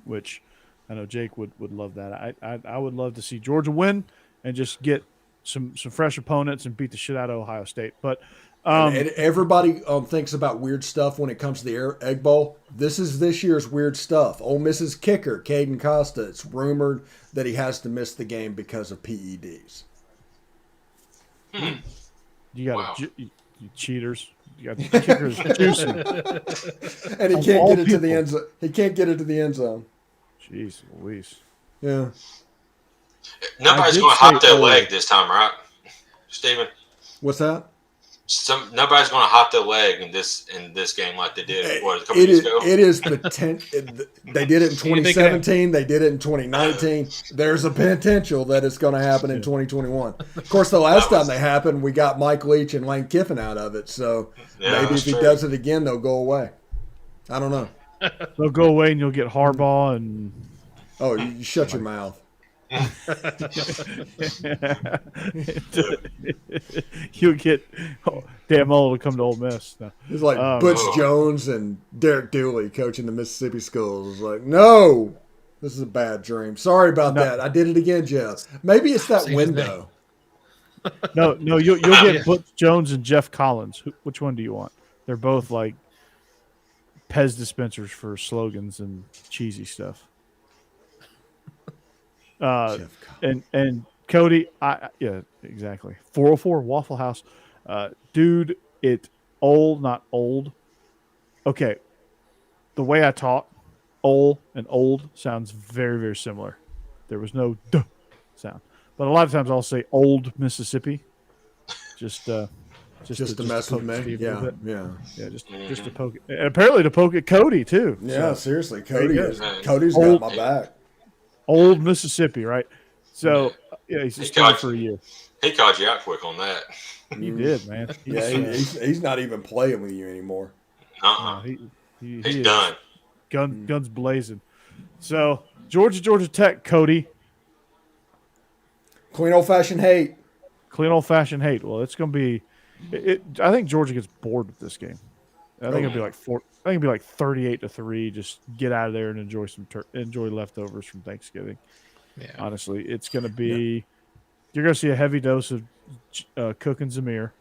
Which I know Jake would love that. I would love to see Georgia win and just get some fresh opponents and beat the shit out of Ohio State. But and everybody thinks about weird stuff when it comes to the Egg Bowl. This is this year's weird stuff. Ole Miss's kicker, Caden Costa, it's rumored that he has to miss the game because of PEDs. You got you cheaters. You got the kickers juicing. And he can't get it to the end zone. He can't get it to the end zone. Jeez Louise. Yeah. Nobody's going to hop their leg this time, right, Steven? What's that? Nobody's going to hop their leg in this game like they did a couple years ago. It is potential. They did it in 2017. They did it in 2019. There's a potential that it's going to happen in 2021. Of course, the last time they happened, we got Mike Leach and Lane Kiffin out of it. So maybe if he does it again, they'll go away. I don't know. They'll go away and you'll get Harbaugh and. Oh, you shut your mouth. You'll get Dan Mullen to come to Ole Miss. No. It's like Butch Jones and Derek Dooley coaching the Mississippi schools. It's like, no, this is a bad dream. Sorry about that. I did it again, Jeff. Maybe it's that window. No, you'll get Butch Jones and Jeff Collins. Which one do you want? They're both like Pez dispensers for slogans and cheesy stuff. And Cody, yeah, exactly. 404 Waffle House, dude. It not old. Okay, the way I talk, old and old sounds very, very similar. There was no duh sound, but a lot of times I'll say old Mississippi, just to mess with me. Yeah. Just to poke it. And apparently to poke at Cody too. Yeah, so, seriously, Cody's got my back. Old Mississippi, right? So, he's just gone for a year. He called you out quick on that. He did, man. He's not even playing with you anymore. He's done. Guns blazing. So, Georgia Tech, Cody. Clean old-fashioned hate. Well, it's going to be I think Georgia gets bored with this game. I think it'll be like 38-3. Just get out of there and enjoy enjoy leftovers from Thanksgiving. Yeah. Honestly, it's going to be you're going to see a heavy dose of Cook and Zamir.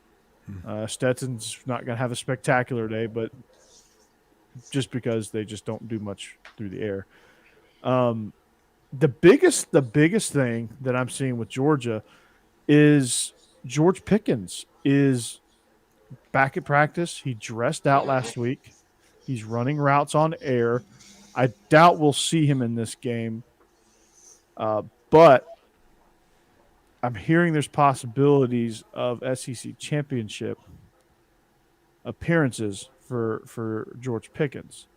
Stetson's not going to have a spectacular day, but just because they just don't do much through the air. The biggest thing that I'm seeing with Georgia is George Pickens is back at practice. He dressed out last week. He's running routes on air. I doubt we'll see him in this game, but I'm hearing there's possibilities of SEC championship appearances for George Pickens.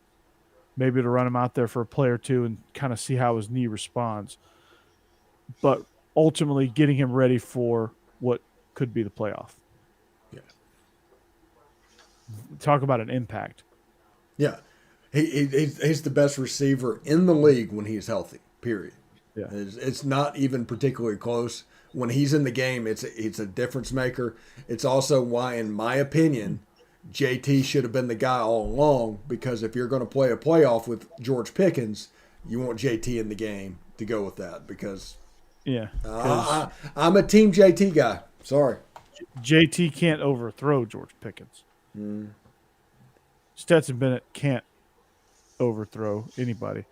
Maybe to run him out there for a play or two and kind of see how his knee responds. But ultimately getting him ready for what could be the playoff. Yeah. Talk about an impact. Yeah. He's the best receiver in the league when he's healthy, period. Yeah. It's not even particularly close. When he's in the game, it's a difference maker. It's also why, in my opinion, JT should have been the guy all along, because if you're going to play a playoff with George Pickens, you want JT in the game to go with that, because Yeah, 'cause I'm a Team JT guy. Sorry. JT can't overthrow George Pickens. Stetson Bennett can't overthrow anybody.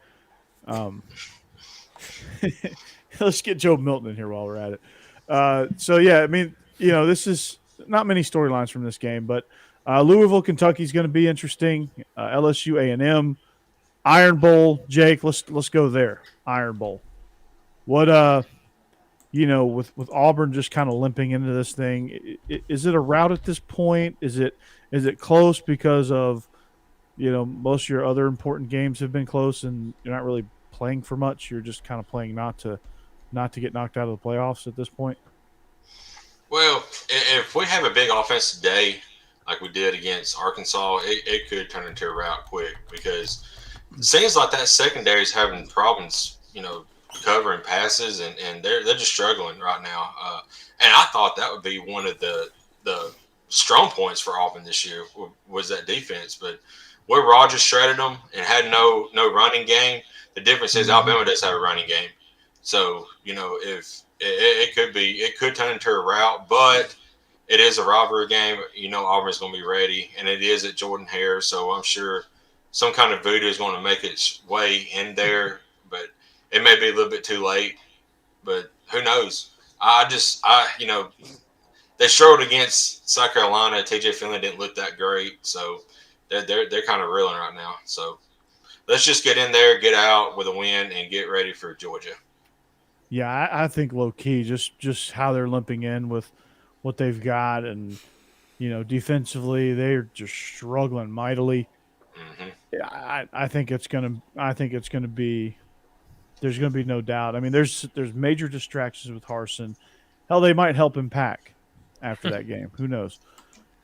Let's get Joe Milton in here while we're at it. So yeah, I mean, this is not many storylines from this game, but Louisville, Kentucky is going to be interesting. LSU, A&M, Iron Bowl. Jake, let's go there. Iron Bowl. What with Auburn just kind of limping into this thing, is it a rout at this point? Is it close because of most of your other important games have been close and you're not really playing for much? You're just kind of playing not to get knocked out of the playoffs at this point. Well, if we have a big offensive day like we did against Arkansas, it could turn into a rout quick because it seems like that secondary is having problems, covering passes, and they're just struggling right now. And I thought that would be one of the strong points for Auburn this year was that defense. But where Rogers shredded them and had no running game, the difference is Alabama does have a running game. So, if it could turn into a rout, but it is a rivalry game. Auburn's going to be ready, and it is at Jordan-Hare, so I'm sure some kind of voodoo is going to make its way in there, but it may be a little bit too late. But who knows? They struggled against South Carolina. TJ Finley didn't look that great, so they're kind of reeling right now. So let's just get in there, get out with a win, and get ready for Georgia. Yeah, I think low key, just how they're limping in with what they've got, and defensively they're just struggling mightily. Mm-hmm. I think it's gonna be. There's gonna be no doubt. I mean, there's major distractions with Harsin. Hell, they might help him pack after that game. Who knows?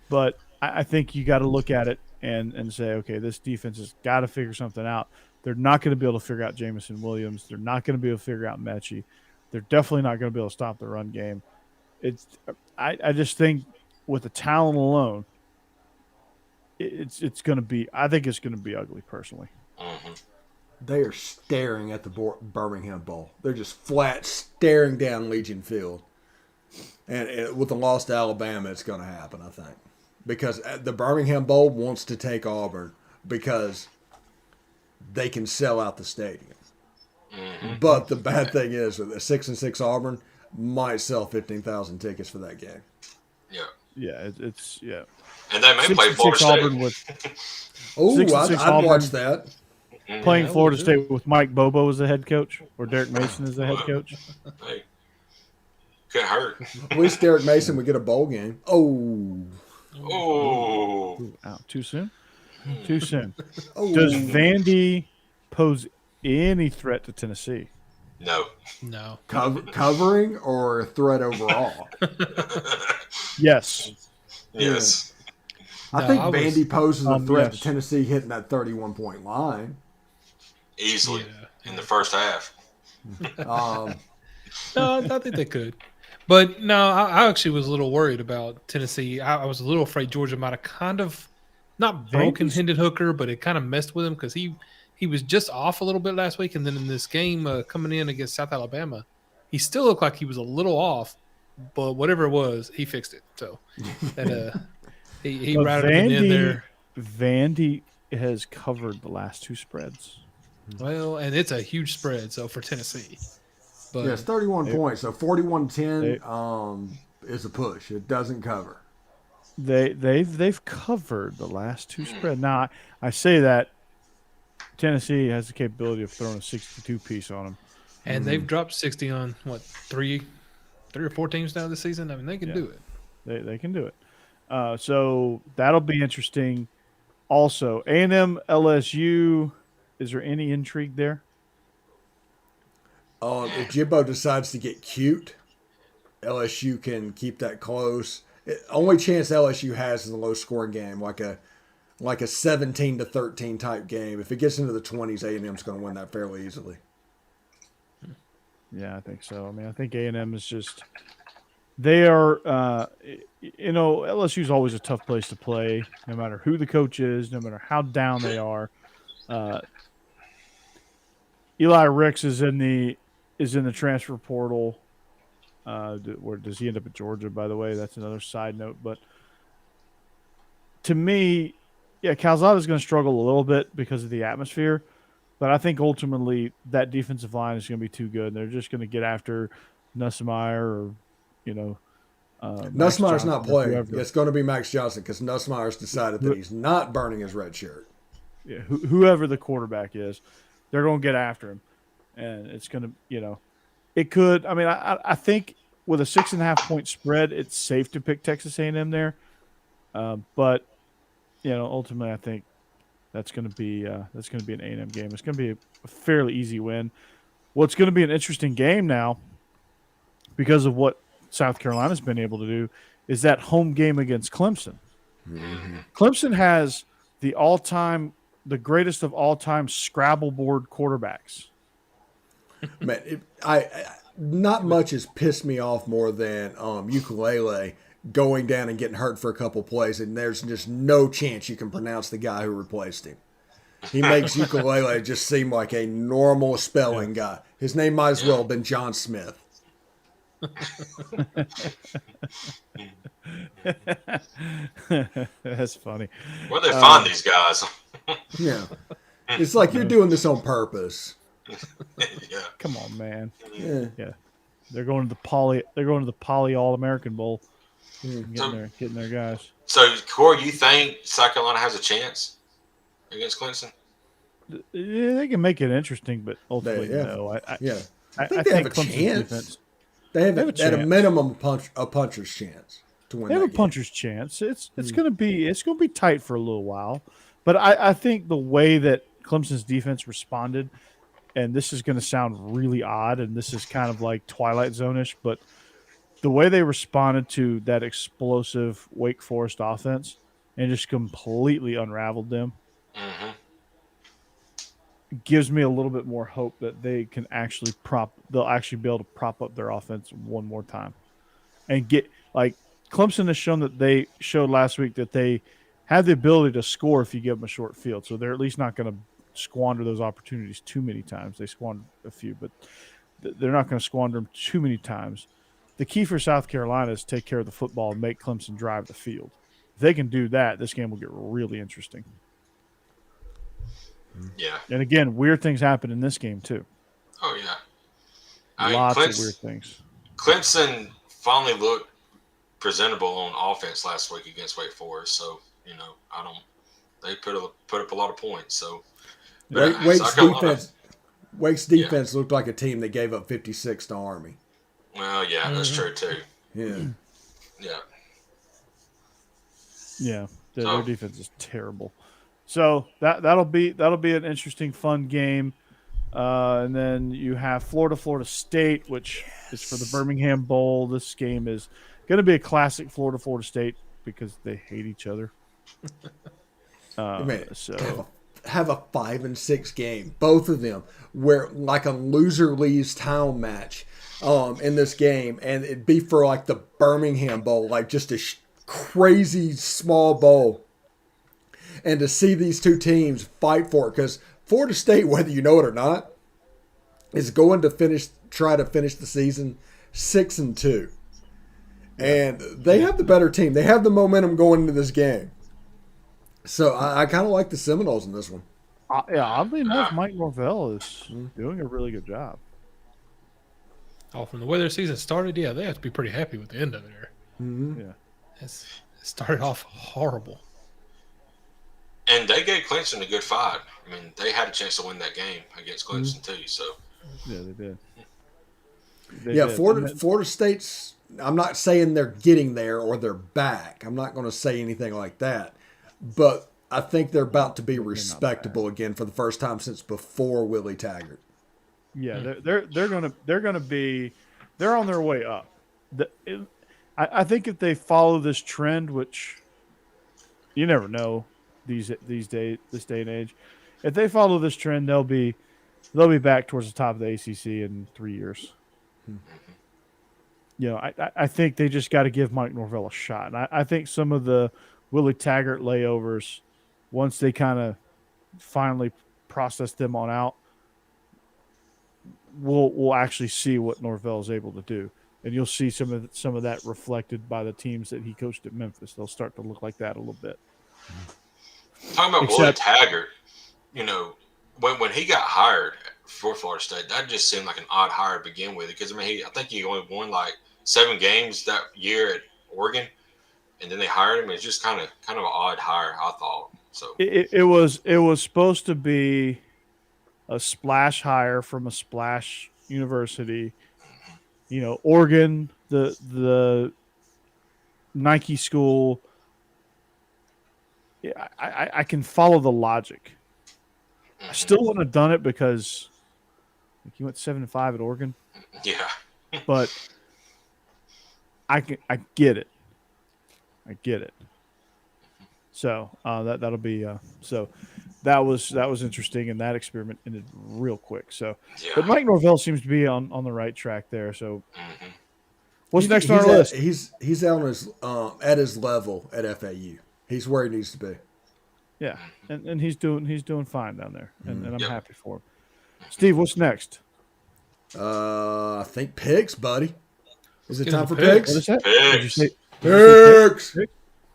But I think you got to look at it and say, okay, this defense has got to figure something out. They're not going to be able to figure out Jamison Williams. They're not going to be able to figure out Mechie. They're definitely not going to be able to stop the run game. I just think with the talent alone, it's going to be. I think it's going to be ugly personally. Mm-hmm. They are staring at the Birmingham Bowl. They're just flat staring down Legion Field. And with the loss to Alabama, it's going to happen, I think. Because the Birmingham Bowl wants to take Auburn because they can sell out the stadium. Mm-hmm. But the bad thing is that the 6-6 Auburn might sell 15,000 tickets for that game. Yeah. Yeah, it's yeah. And they may play Florida State. Auburn with I'd watch that. Playing Florida State with Mike Bobo as the head coach or Derek Mason as the head coach. Hey, couldn't hurt. At least Derek Mason would get a bowl game. Oh. Out too soon? Too soon. Does Vandy pose any threat to Tennessee? No. Covering or a threat overall? Yes. Yes. I think Vandy poses a threat to Tennessee hitting that 31-point line. Easily in the first half. No, I think they could. But no, I actually was a little worried about Tennessee. I was a little afraid Georgia might have kind of not broken Hendon Hooker, but it kind of messed with him because he was just off a little bit last week. And then in this game coming in against South Alabama, he still looked like he was a little off, but whatever it was, he fixed it. So that, he routed him in there. Vandy has covered the last two spreads. Well, and it's a huge spread, so for Tennessee. But it's 31 points, so 41-10 is a push. It doesn't cover. They've covered the last two spread. Now I say that Tennessee has the capability of throwing a 62-piece on them, and they've dropped 60 on what three or four teams now this season. I mean, they can do it. They can do it. So that'll be interesting. Also, A&M LSU. Is there any intrigue there? If Jimbo decides to get cute, LSU can keep that close. Only chance LSU has is a low-scoring game, like a 17-13 type game. If it gets into the 20s, A&M's going to win that fairly easily. Yeah, I think so. I mean, I think A&M is just they are. LSU is always a tough place to play, no matter who the coach is, no matter how down they are. Eli Ricks is in the is in the transfer portal. Where does he end up at Georgia? By the way, that's another side note. But to me, yeah, Calzada is going to struggle a little bit because of the atmosphere. But I think ultimately that defensive line is going to be too good. They're just going to get after Nussmeier or, you know, Max Nussmeier's Johnson not or playing. whoever. It's going to be Max Johnson because Nussmeier's decided that he's not burning his red shirt. Yeah, whoever the quarterback is, they're going to get after him, and it's going to, you know, it could. I mean, I think with a 6.5 point spread, it's safe to pick Texas A&M there, but you know, ultimately, I think that's going to be an A&M game. It's going to be a fairly easy win. What's going to be an interesting game now, because of what South Carolina's been able to do, is that home game against Clemson. Clemson has the greatest of all time Scrabble board quarterbacks. Man, not much has pissed me off more than Ukulele going down and getting hurt for a couple plays, and there's just no chance you can pronounce the guy who replaced him. He makes Ukulele just seem like a normal spelling guy. His name might as well have been John Smith. That's funny. Where they find these guys? Yeah. It's like you're doing this on purpose. Yeah. Come on, man. Yeah. They're going to the Poly All-American Bowl. Getting their guys. So, Corey, you think South Carolina has a chance against Clemson? Yeah, they can make it interesting, but ultimately, no. I think I they have think a Clemson's chance. defense. They have a at a chance. minimum a puncher's chance to win. They have a puncher's chance. It's gonna be tight for a little while, but I think the way that Clemson's defense responded, and this is going to sound really odd, and this is kind of like Twilight Zone-ish, but the way they responded to that explosive Wake Forest offense and just completely unraveled them gives me a little bit more hope that they can they'll actually be able to prop up their offense one more time and get, like, Clemson has shown that they showed last week that they have the ability to score if you give them a short field. So they're at least not going to squander those opportunities too many times. They squandered a few, but they're not going to squander them too many times. The key for South Carolina is to take care of the football and make Clemson drive the field. If they can do that, this game will get really interesting. Yeah. And again, weird things happen in this game too. Oh, yeah. Lots of weird things. Clemson finally looked presentable on offense last week against Wake Forest. So, you know, they put up a lot of points. So, Wake's defense looked like a team that gave up 56 to Army. Well, yeah, that's true too. Yeah. Yeah. Their defense is terrible. So that'll be an interesting, fun game. And then you have Florida State, which is for the Birmingham Bowl. This game is going to be a classic Florida State because they hate each other. So have a 5-6 game, both of them, where like a loser leaves town match in this game, and it'd be for like the Birmingham Bowl, like just a crazy small bowl. And to see these two teams fight for it, because Florida State, whether you know it or not, is going to try to finish the season 6-2. And they have the better team. They have the momentum going into this game. So I kind of like the Seminoles in this one. Oddly enough, Mike Norvell is doing a really good job. Oh, from the way their season started, yeah, they have to be pretty happy with the end of it there. Mm-hmm. Yeah. It started off horrible. And they gave Clemson a good fight. I mean, they had a chance to win that game against Clemson too. So yeah, they did. Florida State's. I'm not saying they're getting there or they're back. I'm not going to say anything like that. But I think they're about to be respectable again for the first time since before Willie Taggart. Yeah, they're on their way up. I think if they follow this trend, which you never know this day and age, if they follow this trend, they'll be back towards the top of the ACC in 3 years. You know, I think they just got to give Mike Norvell a shot. And I think some of the Willie Taggart layovers, once they kind of finally process them on out, we'll actually see what Norvell is able to do, and you'll see some of that reflected by the teams that he coached at Memphis. They'll start to look like that a little bit. Talking about Willie Except, Taggart, when he got hired for Florida State, that just seemed like an odd hire to begin with. Because I think he only won like 7 games that year at Oregon, and then they hired him. It's just kind of an odd hire, I thought. So it was supposed to be a splash hire from a splash university. Oregon, the Nike school. Yeah, I can follow the logic. I still wouldn't have done it because he went 7-5 at Oregon. Yeah, but I get it. I get it. So that'll be so that was interesting, and that experiment ended real quick. So, yeah. but Mike Norvell seems to be on the right track there. So, what's He's- next on he's our at- list? He's on his at his level at FAU. He's where he needs to be. Yeah, and he's doing fine down there, and I'm Yep. happy for him. Steve, what's next? I think picks, buddy. Is it Get time the for picks. What is picks? that? Did you Picks. say Picks.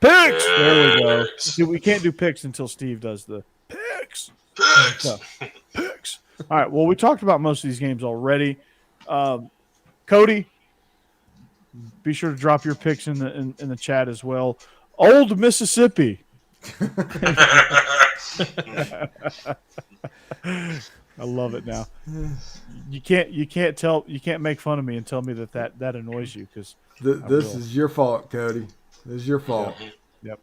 picks? There we go. Picks. See, we can't do picks until Steve does the picks. Picks. So, picks. All right. Well, we talked about most of these games already. Cody, be sure to drop your picks in the chat as well. Old Mississippi. I love it now. You can't make fun of me and tell me that annoys you because This will. is your fault, Cody. This is your fault. Yep.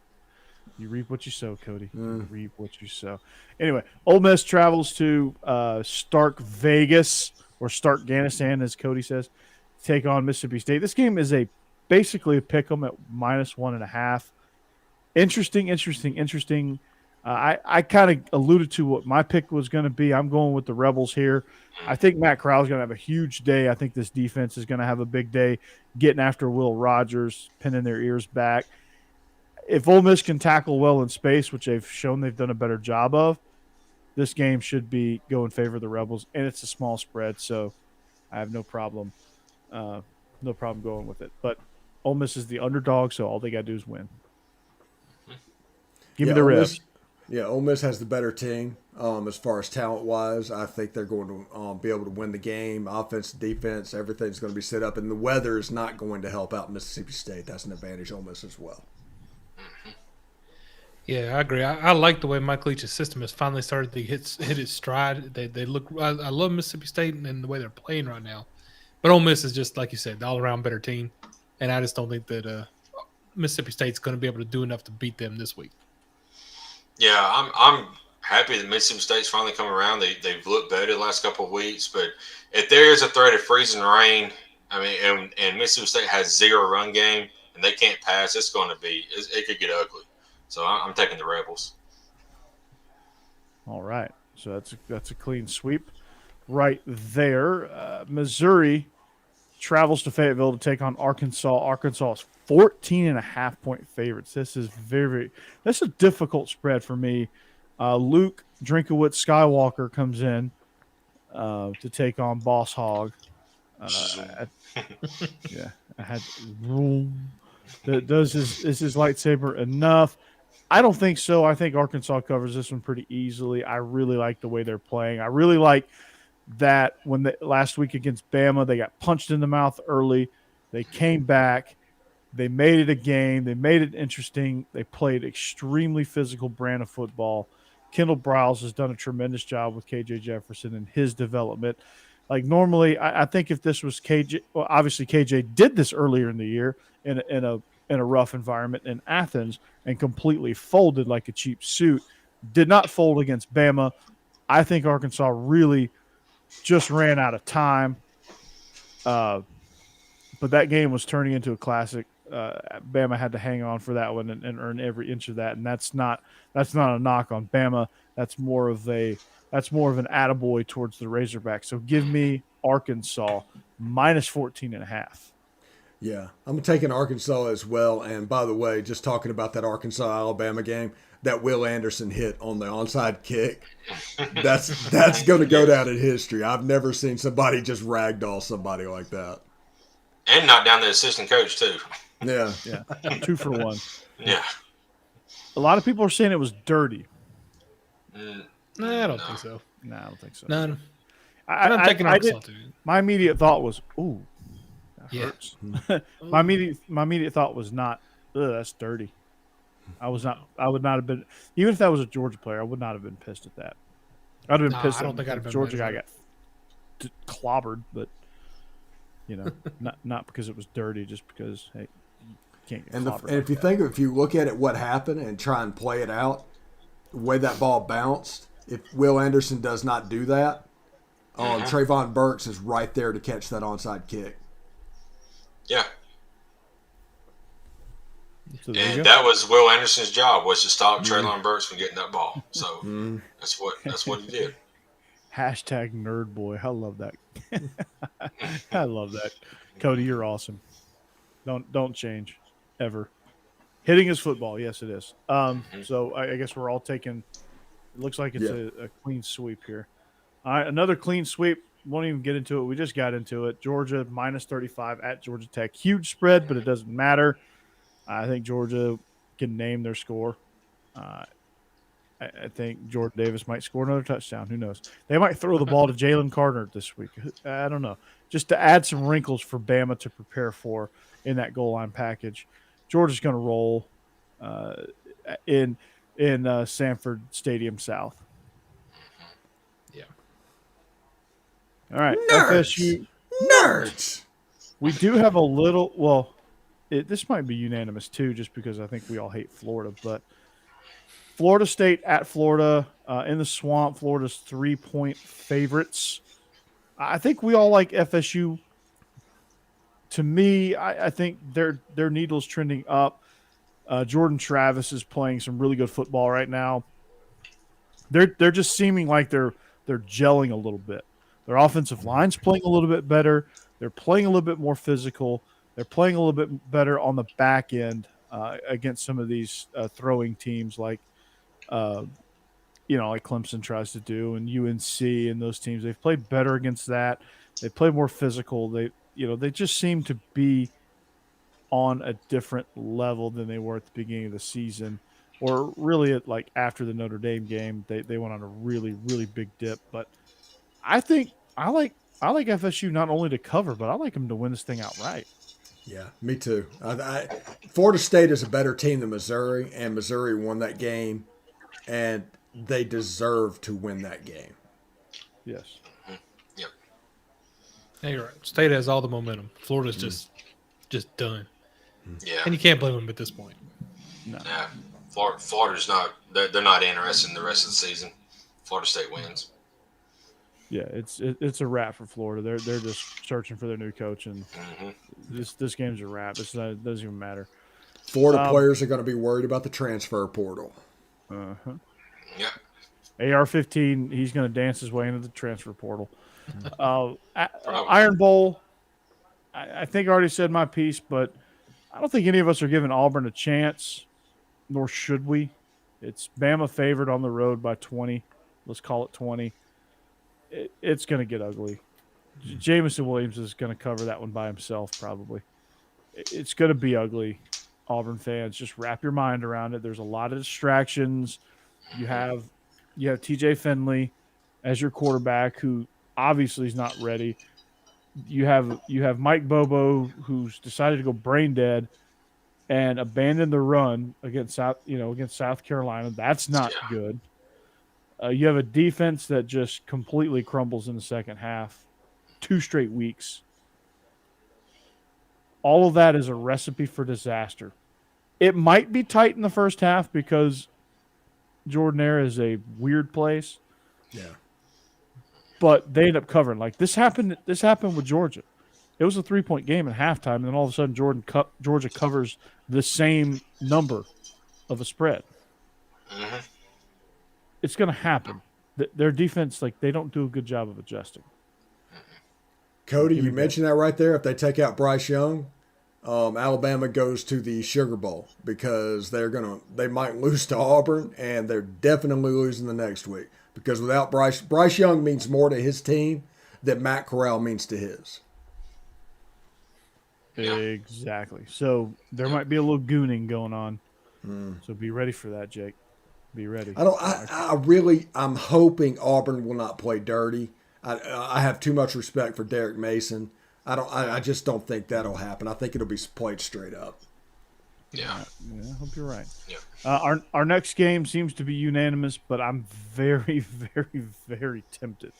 You reap what you sow, Cody. You reap what you sow. Anyway, Ole Miss travels to Stark Vegas, or Stark Ganistan, as Cody says, to take on Mississippi State. This game is basically a pick 'em at -1.5. Interesting. I kind of alluded to what my pick was going to be. I'm going with the Rebels here. I think Matt Corral's going to have a huge day. I think this defense is going to have a big day getting after Will Rogers, pinning their ears back. If Ole Miss can tackle well in space, which they've shown they've done a better job of, this game should go in favor of the Rebels, and it's a small spread, so I have no problem going with it. But Ole Miss is the underdog, so all they got to do is win. Give me the Ole Rebs. Miss, Ole Miss has the better team as far as talent-wise. I think they're going to be able to win the game. Offense, defense, everything's going to be set up, and the weather is not going to help out Mississippi State. That's an advantage Ole Miss as well. Yeah, I agree. I like the way Mike Leach's system has finally started to hit its stride. They look. I love Mississippi State and the way they're playing right now. But Ole Miss is just like you said, the all-around better team, and I just don't think that Mississippi State's going to be able to do enough to beat them this week. Yeah, I'm happy that Mississippi State's finally come around. They've looked better the last couple of weeks, but if there is a threat of freezing rain, and Mississippi State has 0 run game and they can't pass, it could get ugly. So I'm taking the Rebels. All right. So that's a clean sweep right there. Missouri travels to Fayetteville to take on Arkansas. Arkansas is 14.5-point favorites. This is that's a difficult spread for me. Luke Drinkowitz Skywalker comes in to take on Boss Hog. I had is his lightsaber enough? I don't think so. I think Arkansas covers this one pretty easily. I really like the way they're playing. I really like that last week against Bama, they got punched in the mouth early. They came back. They made it a game. They made it interesting. They played extremely physical brand of football. Kendall Briles has done a tremendous job with KJ Jefferson and his development. Like normally, I think if this was KJ, well, obviously KJ did this earlier in the year in a rough environment in Athens and completely folded like a cheap suit. Did not fold against Bama. I think Arkansas really just ran out of time. But that game was turning into a classic. Bama had to hang on for that one and earn every inch of that. And that's not a knock on Bama. That's more of an attaboy towards the Razorbacks. So give me Arkansas -14.5. Yeah, I'm taking Arkansas as well. And by the way, just talking about that Arkansas-Alabama game, that Will Anderson hit on the onside kick. That's going to go down in history. I've never seen somebody just ragdoll somebody like that. And knock down the assistant coach too. Yeah. 2 for 1. Yeah. A lot of people are saying it was dirty. Nah, I don't think so. No, I don't think so. None. I'm taking Arkansas too. My immediate thought was, "Ooh, that Yeah. hurts." my immediate thought was not, "Ugh, that's dirty." I would not have been, even if that was a Georgia player, I would not have been pissed at that. I'd have been pissed. I don't think I'd have been Georgia mad guy at got clobbered, but not because it was dirty, just because hey, you can't get clobbered. And if you look at it, what happened, and try and play it out, the way that ball bounced, if Will Anderson does not do that, Trayvon Burks is right there to catch that onside kick. Yeah. So and that was Will Anderson's job, was to stop Traylon Burks from getting that ball. So that's what he did. Hashtag nerd boy. I love that. I love that. Cody, you're awesome. Don't change ever. Hitting is football. Yes, it is. So I guess we're all taking. It looks like it's a clean sweep here. All right, another clean sweep. Won't even get into it. We just got into it. Georgia minus 35 at Georgia Tech. Huge spread, but it doesn't matter. I think Georgia can name their score. I think Jordan Davis might score another touchdown. Who knows? They might throw the ball to Jalen Carter this week. I don't know. Just to add some wrinkles for Bama to prepare for in that goal line package. Georgia's going to roll in Sanford Stadium South. Yeah. All right. Nerds. FSU. Nerds. We do have a little – well, this might be unanimous too, just because I think we all hate Florida. But Florida State at Florida in the Swamp. Florida's 3-point favorites. I think we all like FSU. To me, I think their needle's trending up. Jordan Travis is playing some really good football right now. They're just seeming like they're gelling a little bit. Their offensive line's playing a little bit better. They're playing a little bit more physical. They're playing a little bit better on the back end against some of these throwing teams like Clemson tries to do, and UNC and those teams. They've played better against that. They play more physical. They just seem to be on a different level than they were at the beginning of the season, or really after the Notre Dame game. They went on a really, really big dip. But I think I like FSU not only to cover, but I like them to win this thing outright. Yeah, me too. Florida State is a better team than Missouri, and Missouri won that game, and they deserve to win that game. Yes. Yep. Yeah, you're right. State has all the momentum. Florida's just done. Yeah. And you can't blame them at this point. No. Yeah. Florida's not. They're not interested in the rest of the season. Florida State wins. Yeah, it's a wrap for Florida. They're just searching for their new coach, and this game's a wrap. It doesn't even matter. Florida players are going to be worried about the transfer portal. Yeah. AR-15, he's going to dance his way into the transfer portal. Iron Bowl, I think I already said my piece, but I don't think any of us are giving Auburn a chance, nor should we. It's Bama favored on the road by 20. Let's call it 20. It's going to get ugly. Jamison Williams is going to cover that one by himself probably. It's going to be ugly. Auburn fans, just wrap your mind around it. There's a lot of distractions. You have TJ Finley as your quarterback, who obviously is not ready. You have Mike Bobo, who's decided to go brain dead and abandon the run against South Carolina. That's not good. You have a defense that just completely crumbles in the second half, 2 straight weeks. All of that is a recipe for disaster. It might be tight in the first half because Jordan-Hare is a weird place. Yeah. But they end up covering. Like this happened with Georgia. It was a 3-point game at halftime, and then all of a sudden Georgia covers the same number of a spread. Mm-hmm. It's going to happen. Their defense, they don't do a good job of adjusting. Cody, you mentioned that right there. If they take out Bryce Young, Alabama goes to the Sugar Bowl because they might lose to Auburn, and they're definitely losing the next week because without Bryce Young means more to his team than Matt Corral means to his. Exactly. So there might be a little gooning going on. So be ready for that, Jake. Be ready. I'm hoping Auburn will not play dirty. I have too much respect for Derek Mason. I just don't think that'll happen. I think it'll be played straight up. Yeah. I hope you're right. Yeah. Our next game seems to be unanimous, but I'm very, very, very tempted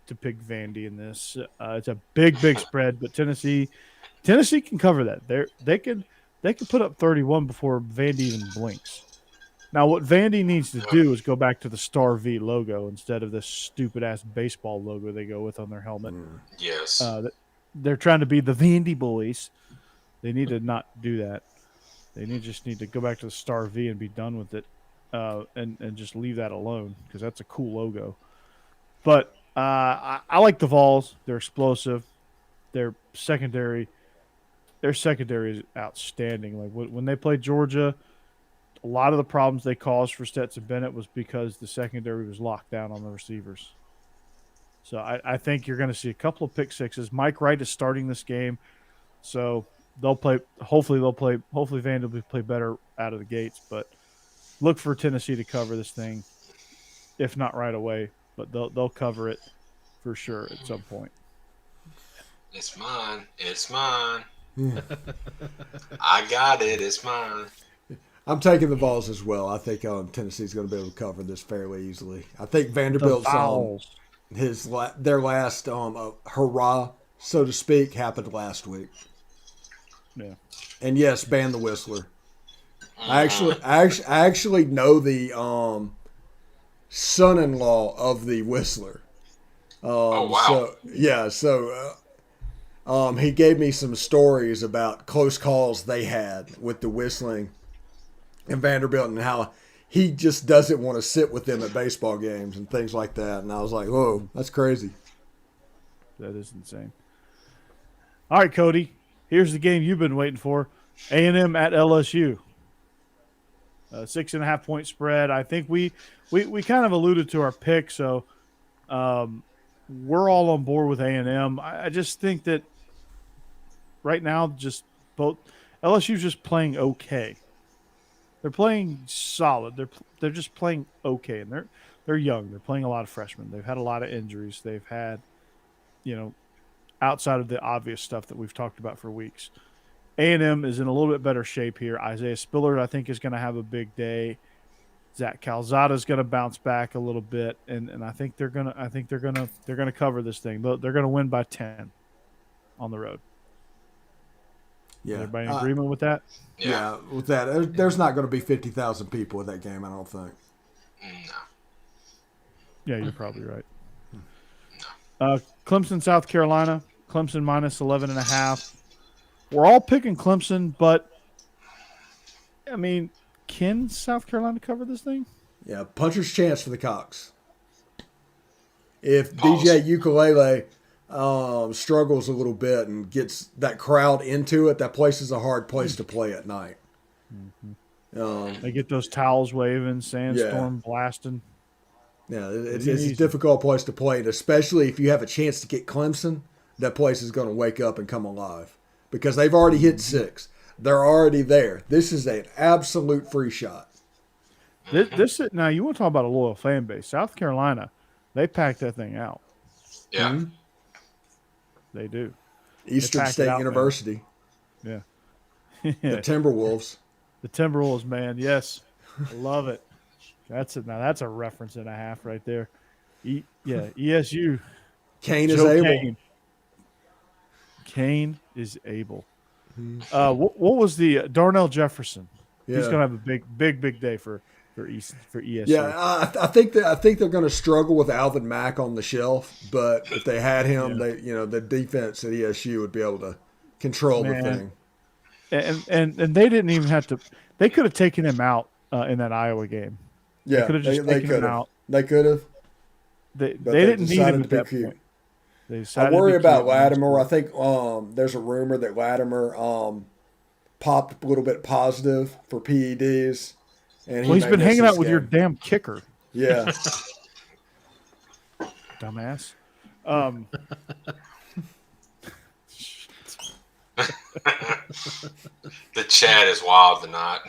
to pick Vandy in this. It's a big spread, but Tennessee can cover that. They can put up 31 before Vandy even blinks. Now, what Vandy needs to do is go back to the Star V logo instead of this stupid-ass baseball logo they go with on their helmet. Yes. They're trying to be the Vandy boys. They need to not do that. They just need to go back to the Star V and be done with it and just leave that alone because that's a cool logo. But I like the Vols. They're explosive. Their secondary is outstanding. Like when they played Georgia, a lot of the problems they caused for Stetson Bennett was because the secondary was locked down on the receivers. So I think you're going to see a couple of pick sixes. Mike Wright is starting this game, so they'll play. Hopefully Vandy will play better out of the gates. But look for Tennessee to cover this thing, if not right away, but they'll cover it for sure at some point. It's mine. It's mine. I got it. It's mine. I'm taking the Vols as well. I think Tennessee's going to be able to cover this fairly easily. I think Vanderbilt's their last hurrah, so to speak, happened last week. Yeah. And yes, ban the Whistler. I actually know the son-in-law of the Whistler. Oh wow! So he gave me some stories about close calls they had with the whistling in Vanderbilt and how he just doesn't want to sit with them at baseball games and things like that. And I was like, whoa, that's crazy. That is insane. All right, Cody, here's the game you've been waiting for. A&M at LSU. 6.5 point spread. I think we kind of alluded to our pick, so we're all on board with A&M. I just think that right now, just both LSU's just playing okay. They're playing solid. They're just playing okay, and they're young. They're playing a lot of freshmen. They've had a lot of injuries. They've had, outside of the obvious stuff that we've talked about for weeks. A&M is in a little bit better shape here. Isaiah Spiller, I think, is going to have a big day. Zach Calzada is going to bounce back a little bit, and I think they're going to cover this thing. They're going to win by 10 on the road. Yeah. Everybody in agreement with that? Yeah, with that. There's not going to be 50,000 people at that game, I don't think. No. Yeah, you're probably right. Clemson, South Carolina. Clemson minus 11.5. We're all picking Clemson, but, I mean, can South Carolina cover this thing? Yeah, puncher's chance for the Cox. If DJ Ukulele struggles a little bit and gets that crowd into it, that place is a hard place to play at night. Mm-hmm. They get those towels waving, sandstorm blasting. Yeah, it's a difficult place to play, and especially if you have a chance to get Clemson, that place is going to wake up and come alive because they've already hit 6. They're already there. This is an absolute free shot. Now, you want to talk about a loyal fan base. South Carolina, they packed that thing out. Yeah. Mm-hmm. They do. Eastern State University. Man. Yeah. The Timberwolves. The Timberwolves, man. Yes. I love it. That's a reference and a half right there. ESU. Kane is able. Kane is able. What was the Darnell Jefferson? Yeah. He's going to have a big day for ESU. Yeah, I think they're going to struggle with Alvin Mack on the shelf, but if they had him, the defense at ESU would be able to control the thing. And they didn't even have to. They could have taken him out in that Iowa game. Yeah, they could have just taken him out. They could have. They didn't need him at that point. They I decided to worry be about cute and Latimer. I think there's a rumor that Latimer popped a little bit positive for PEDs, and he Well, he's may been miss hanging this out with your game. damn kicker, Yeah, dumbass. The chat is wild tonight.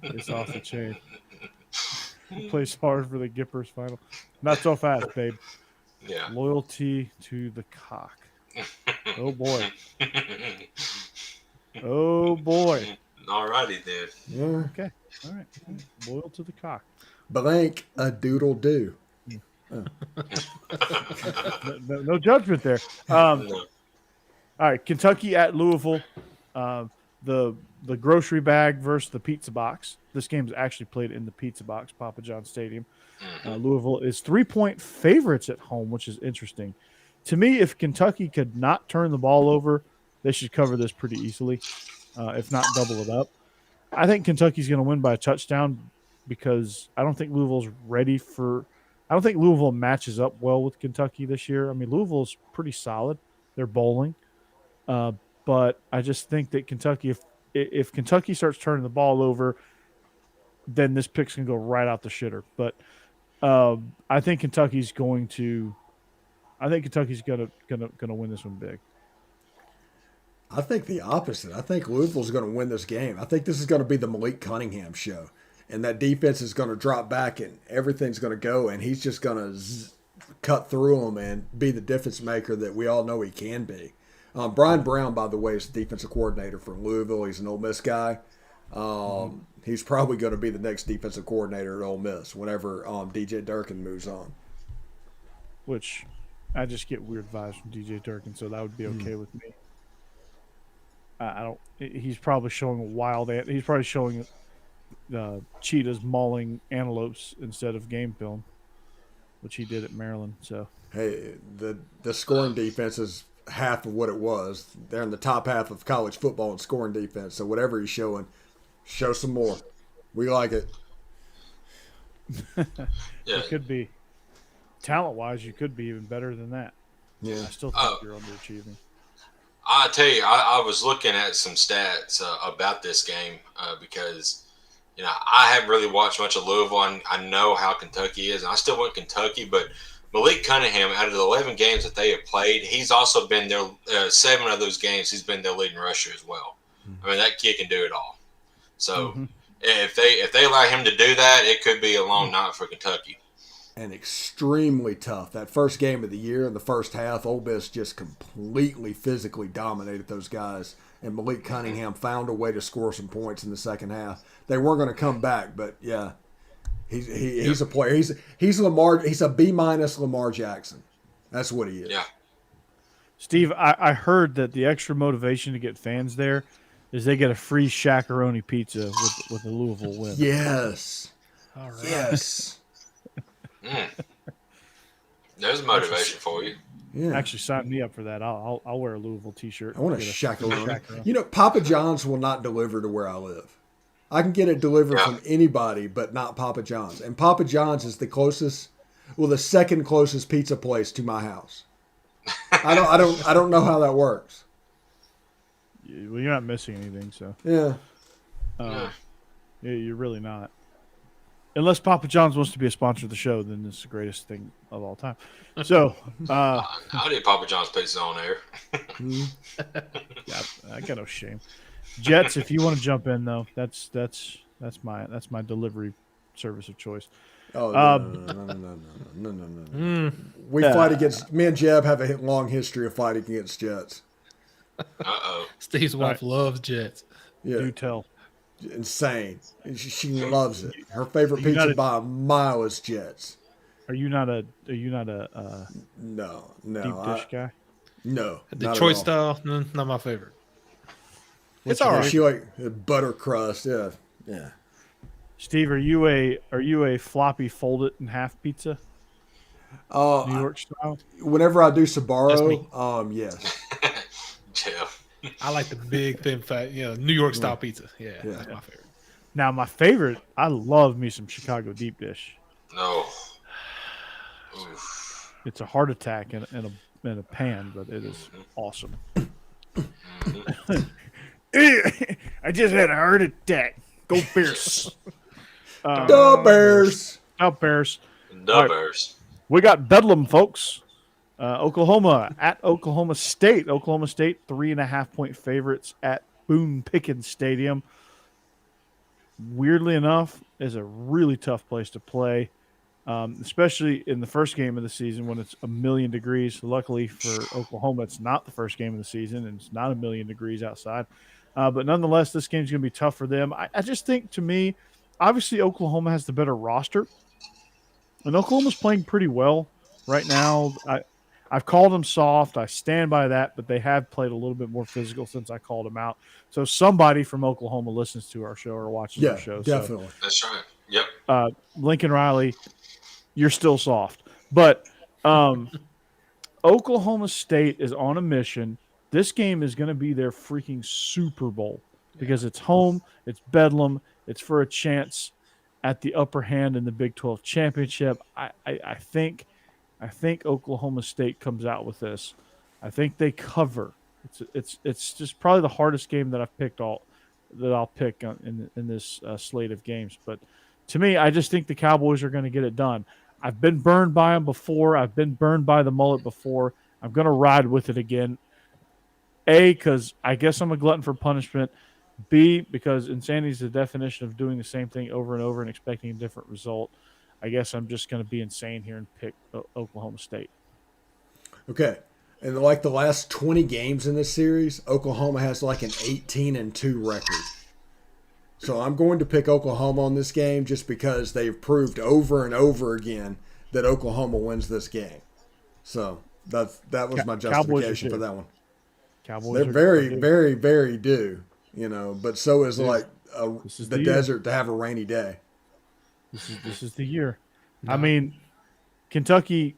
It's off the chain. Plays hard for the Gippers final. Not so fast, babe. Yeah. Loyalty to the cock. Oh boy. Oh boy. Alrighty then. yeah. Okay. All right. Loyal to the cock. Blank a doodle do. No judgment there. All right. Kentucky at Louisville. The grocery bag versus the pizza box. This game is actually played in the pizza box, Papa John's Stadium. Louisville is 3-point favorites at home, which is interesting. To me, if Kentucky could not turn the ball over, they should cover this pretty easily, if not double it up. I think Kentucky's going to win by a touchdown because I don't think Louisville's ready for – I don't think Louisville matches up well with Kentucky this year. I mean, Louisville's pretty solid. They're bowling. But I just think that Kentucky, if Kentucky starts turning the ball over, then this pick's going to go right out the shitter. But I think Kentucky's going to win this one big. I think the opposite. I think Louisville's going to win this game. I think this is going to be the Malik Cunningham show. And that defense is going to drop back and everything's going to go. And he's just going to cut through them and be the difference maker that we all know he can be. Brian Brown, by the way, is the defensive coordinator for Louisville. He's an Ole Miss guy. He's probably going to be the next defensive coordinator at Ole Miss whenever DJ Durkin moves on. Which I just get weird vibes from DJ Durkin, so that would be okay with me. I don't. He's probably showing he's probably showing cheetahs mauling antelopes instead of game film, which he did at Maryland. So hey, the scoring defense is half of what it was. They're in the top half of college football in scoring defense. So whatever he's showing, show some more. We like it. It could be talent-wise. You could be even better than that. Yeah, I still think you're underachieving. I tell you, I was looking at some stats about this game because, I haven't really watched much of Louisville. I know how Kentucky is, and I still want Kentucky. But Malik Cunningham, out of the 11 games that they have played, he's also been their 7 of those games. He's been their leading rusher as well. I mean, that kid can do it all. So if they allow him to do that, it could be a long night for Kentucky. And extremely tough. That first game of the year in the first half, Ole Miss just completely physically dominated those guys. And Malik Cunningham found a way to score some points in the second half. They weren't going to come back, but yeah, he's a player. He's Lamar. He's a B- Lamar Jackson. That's what he is. Yeah. Steve, I heard that the extra motivation to get fans there is they get a free shakaroni pizza with a Louisville win. Yes. All right. Yes. There's a motivation for you. Yeah. Actually, sign me up for that. I'll wear a Louisville T-shirt. I want a shakaroni. Papa John's will not deliver to where I live. I can get it delivered from anybody, but not Papa John's. And Papa John's is the second closest pizza place to my house. I don't know how that works. Well, you're not missing anything, so Yeah. yeah, you're really not. Unless Papa John's wants to be a sponsor of the show, then it's the greatest thing of all time. So, I did Papa John's pizza on air. yeah, I got no shame. Jets, if you want to jump in though, that's my delivery service of choice. Oh no. We fight against. Me and Jeb have a long history of fighting against Jets. Steve's wife loves Jets. Yeah. Do tell. Insane. She loves it. Her favorite pizza by a mile is Jets. Are you not a No. deep dish guy? No. Detroit style, not my favorite. It's all right. She like butter crust. Yeah. Steve, are you a floppy fold it in half pizza? New York style? Whenever I do Sbarro, yes. Yeah. I like the big, thin, fat, New York style pizza. Yeah, that's my favorite. Now, my favorite, I love me some Chicago deep dish. No. Oof. It's a heart attack in a pan, but it is awesome. I just had a heart attack. Go Bears. The Bears. Out Bears. The All right. Bears. We got Bedlam, folks. Oklahoma at Oklahoma State. Oklahoma State, 3.5-point favorites at Boone Pickens Stadium. Weirdly enough, is a really tough place to play, especially in the first game of the season when it's 1,000,000 degrees. Luckily for Oklahoma, it's not the first game of the season, and it's not 1,000,000 degrees outside. But nonetheless, this game's going to be tough for them. I just think, to me, obviously Oklahoma has the better roster, and Oklahoma's playing pretty well right now. I've called them soft. I stand by that, but they have played a little bit more physical since I called them out. So somebody from Oklahoma listens to our show or watches our show. Definitely. So, that's right. Yep. Lincoln Riley, you're still soft. But Oklahoma State is on a mission. This game is going to be their freaking Super Bowl because it's home, it's Bedlam, it's for a chance at the upper hand in the Big 12 championship. I think Oklahoma State comes out with this. I think they cover. It's just probably the hardest game that I'll pick in this slate of games. But to me, I just think the Cowboys are going to get it done. I've been burned by them before. I've been burned by the mullet before. I'm going to ride with it again. A, because I guess I'm a glutton for punishment. B, because insanity is the definition of doing the same thing over and over and expecting a different result. I guess I'm just going to be insane here and pick Oklahoma State. Okay. And like the last 20 games in this series, Oklahoma has like an 18-2 record. So I'm going to pick Oklahoma on this game just because they've proved over and over again that Oklahoma wins this game. So that was my justification for that one. Cowboys They're very, very, very due, but so is like the desert to have a rainy day. This is the year. No. I mean, Kentucky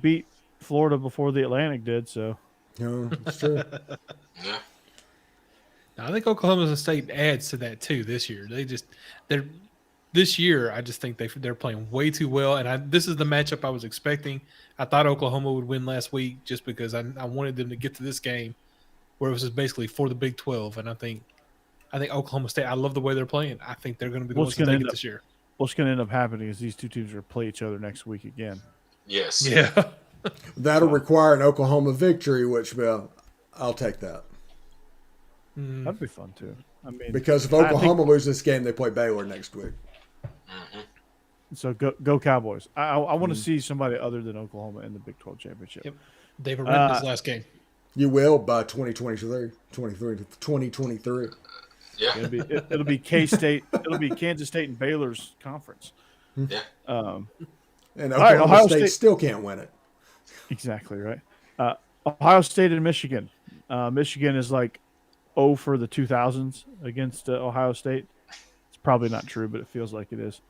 beat Florida before the Atlantic did, so. No, it's true. Yeah. I think Oklahoma State adds to that too this year. This year, I just think they're playing way too well, and this is the matchup I was expecting. I thought Oklahoma would win last week just because I wanted them to get to this game where it was just basically for the Big 12, and I think Oklahoma State. I love the way they're playing. I think they're going to be the ones to take it this year. What's going to end up happening is these two teams are going to play each other next week again. Yes. Yeah. That'll require an Oklahoma victory, which I'll take that. That'd be fun too. I mean, because if Oklahoma loses this game, they play Baylor next week. Mm-hmm. So go Cowboys. I want to see somebody other than Oklahoma in the Big 12 championship. Yep. David Renn his last game. You will by 2023. Yeah. It'll be K-State. It'll be Kansas State and Baylor's conference. Yeah. And Oklahoma Ohio State State still can't win it. Exactly right. Ohio State and Michigan. Michigan is like 0 for the 2000s against Ohio State. It's probably not true, but it feels like it is.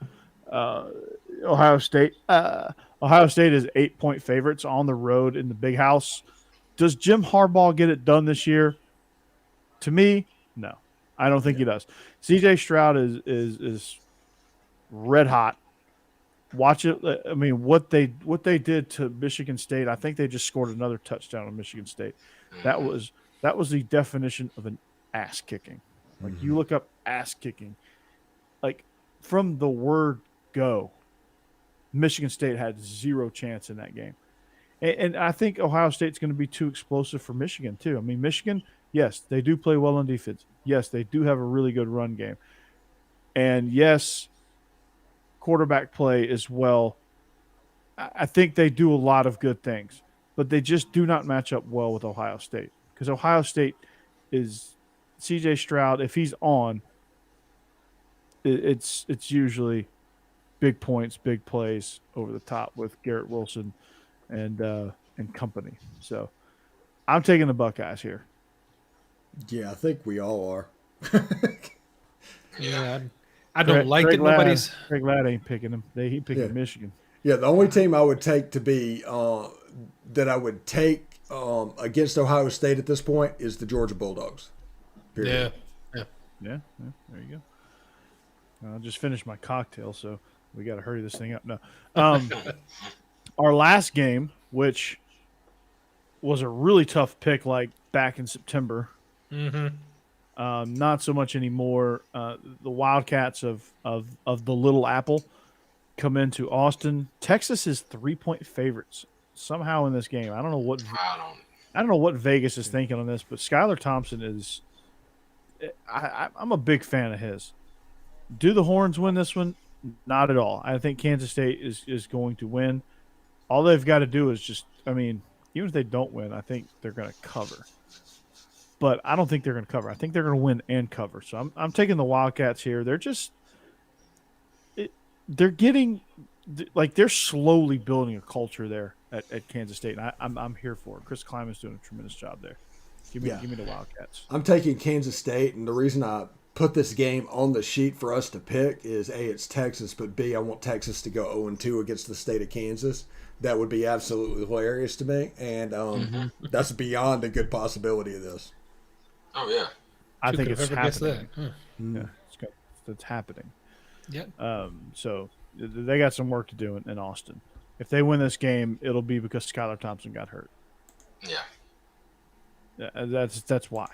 Ohio State is 8-point favorites on the road in the Big House. Does Jim Harbaugh get it done this year? To me, no. I don't think he does. CJ Stroud is red hot. Watch it. I mean, what they did to Michigan State. I think they just scored another touchdown on Michigan State. That was the definition of an ass kicking. Like you look up ass kicking, like from the word go, Michigan State had zero chance in that game. And I think Ohio State's going to be too explosive for Michigan too. I mean, Michigan, yes, they do play well on defense. Yes, they do have a really good run game. And yes, quarterback play as well. I think they do a lot of good things, but they just do not match up well with Ohio State because Ohio State is CJ Stroud. If he's on, it's usually big points, big plays over the top with Garrett Wilson and company. So I'm taking the Buckeyes here. Yeah, I think we all are. Yeah, I don't like that nobody's. Craig Ladd ain't picking them. He picking Michigan. Yeah, the only team I would take to be that I would take against Ohio State at this point is the Georgia Bulldogs. Period. Yeah. There you go. I just finished my cocktail, so we got to hurry this thing up. No. Our last game, which was a really tough pick, like back in September. Mm-hmm. Not so much anymore. The Wildcats of the Little Apple come into Austin. Texas is 3-point favorites somehow in this game. I don't know what Vegas is thinking on this, but Skylar Thompson is. I'm a big fan of his. Do the Horns win this one? Not at all. I think Kansas State is going to win. All they've got to do is just. I mean, even if they don't win, I think they're going to cover. But I don't think they're going to cover. I think they're going to win and cover. So I'm taking the Wildcats here. They're just they're getting like they're slowly building a culture there at Kansas State, and I'm here for it. Chris Kleiman's doing a tremendous job there. Give me the Wildcats. I'm taking Kansas State, and the reason I put this game on the sheet for us to pick is A, it's Texas, but B, I want Texas to go 0-2 against the state of Kansas. That would be absolutely hilarious to me, and that's beyond a good possibility of this. Oh yeah, I think it's happening. Huh. Yeah, it's happening. Yeah. So they got some work to do in Austin. If they win this game, it'll be because Skylar Thompson got hurt. Yeah. That's why.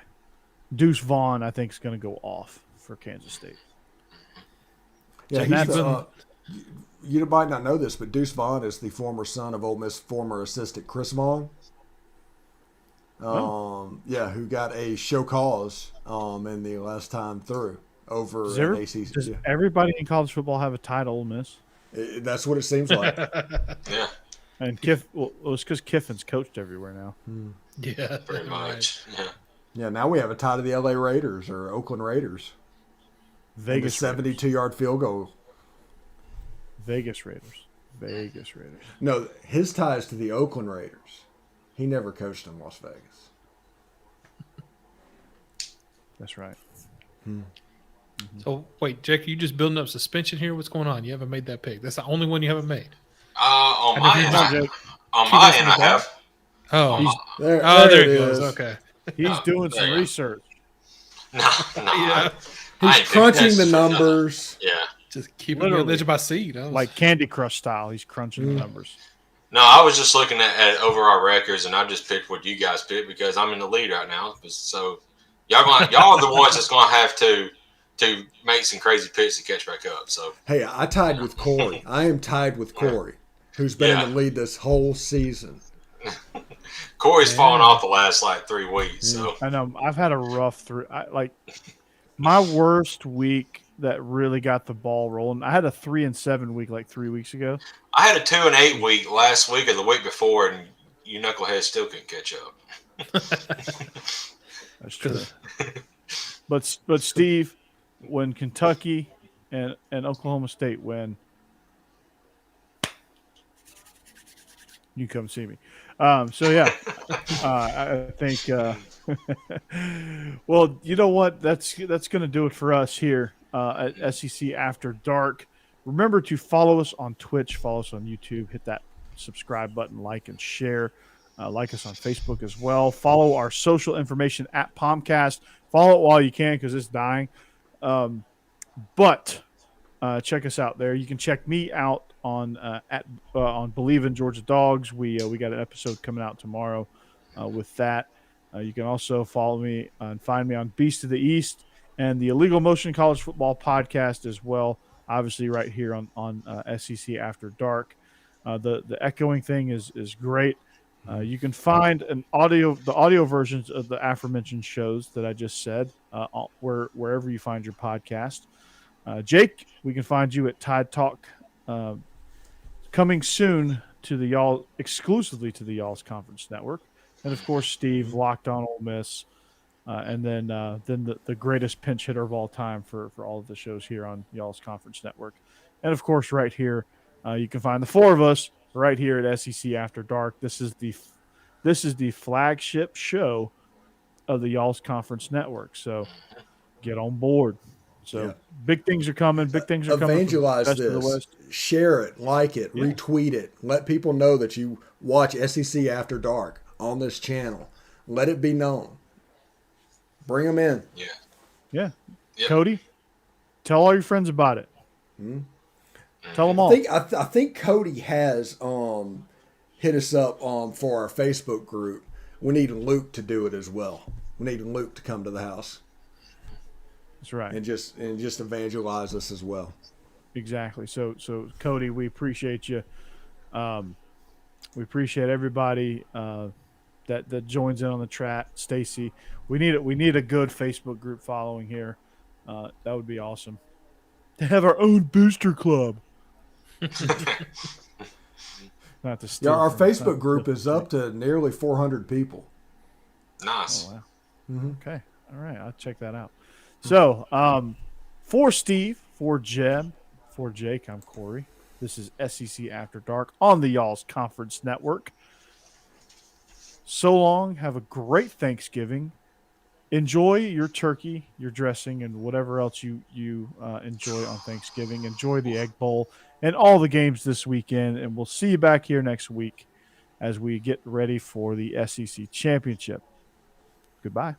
Deuce Vaughn, I think, is going to go off for Kansas State. Yeah, And you might not know this, but Deuce Vaughn is the former son of Ole Miss former assistant Chris Vaughn. Who got a show cause in the last time through over an ACC. Does everybody in college football have a title, Ole Miss? That's what it seems like. Yeah. And it's because Kiffin's coached everywhere now. Yeah. Pretty much. Yeah. Yeah, now we have a tie to the LA Raiders or Oakland Raiders. Vegas 72-yard field goal. Vegas Raiders. No, his ties to the Oakland Raiders. He never coached in Las Vegas. That's right. So wait, Jake, you just building up suspension here? What's going on? You haven't made that pick. That's the only one you haven't made. On my end, I have. Oh, There there it it goes. is. Okay. He's doing some research. No. Yeah. He's crunching the numbers. Yeah. Just keeping me on the edge of my seat. Like Candy Crush style. He's crunching the numbers. No, I was just looking at overall records, and I just picked what you guys picked because I'm in the lead right now. So y'all are the ones that's gonna have to make some crazy picks to catch back up. So Hey, I tied with Corey. I am tied with Corey, who's been in the lead this whole season. Corey's fallen off the last 3 weeks. So I know. I've had a rough my worst week that really got the ball rolling. I had a 3-7 week 3 weeks ago. I had a 2-8 week last week or the week before, and you knuckleheads still couldn't catch up. That's true. But Steve, when Kentucky and Oklahoma State win, you come see me. So yeah, I think. Well, you know what? That's going to do it for us here at SEC After Dark. Remember to follow us on Twitch, follow us on YouTube, hit that subscribe button, like and share. Like us on Facebook as well. Follow our social information at Palmcast. Follow it while you can because it's dying. But check us out there. You can check me out on Believe in Georgia Dogs. We got an episode coming out tomorrow with that. You can also follow me and find me on Beast of the East and the Illegal Motion College Football podcast as well. Obviously, right here on SEC After Dark. The echoing thing is great. You can find the audio versions of the aforementioned shows that I just said wherever you find your podcast. Jake, we can find you at Tide Talk, coming soon to exclusively to the Y'all's Conference Network, and of course Steve, Locked On Ole Miss, and then the greatest pinch hitter of all time for all of the shows here on Y'all's Conference Network, and of course right here you can find the four of us right here at SEC After Dark. This is the flagship show of the Y'all's Conference Network. So get on board. So big things are coming. Big things are coming. Evangelize this. Share it, like it, retweet it. Let people know that you watch SEC After Dark on this channel. Let it be known. Bring them in. Yeah. Cody, tell all your friends about it. Tell them all. I think Cody has hit us up for our Facebook group. We need Luke to do it as well. We need Luke to come to the house. That's right. And just evangelize us as well. Exactly. So Cody, we appreciate you. We appreciate everybody that joins in on the chat. Stacy, we need a good Facebook group following here. That would be awesome. To have our own booster club. Not to steal Our from- Facebook group is up to nearly 400 people. Nice. Oh, wow. Okay. All right. I'll check that out. So, for Steve, for Jeb, for Jake, I'm Corey. This is SEC After Dark on the Y'all's Conference Network. So long. Have a great Thanksgiving. Enjoy your turkey, your dressing, and whatever else you enjoy on Thanksgiving. Enjoy the Egg Bowl and all the games this weekend. And we'll see you back here next week as we get ready for the SEC Championship. Goodbye.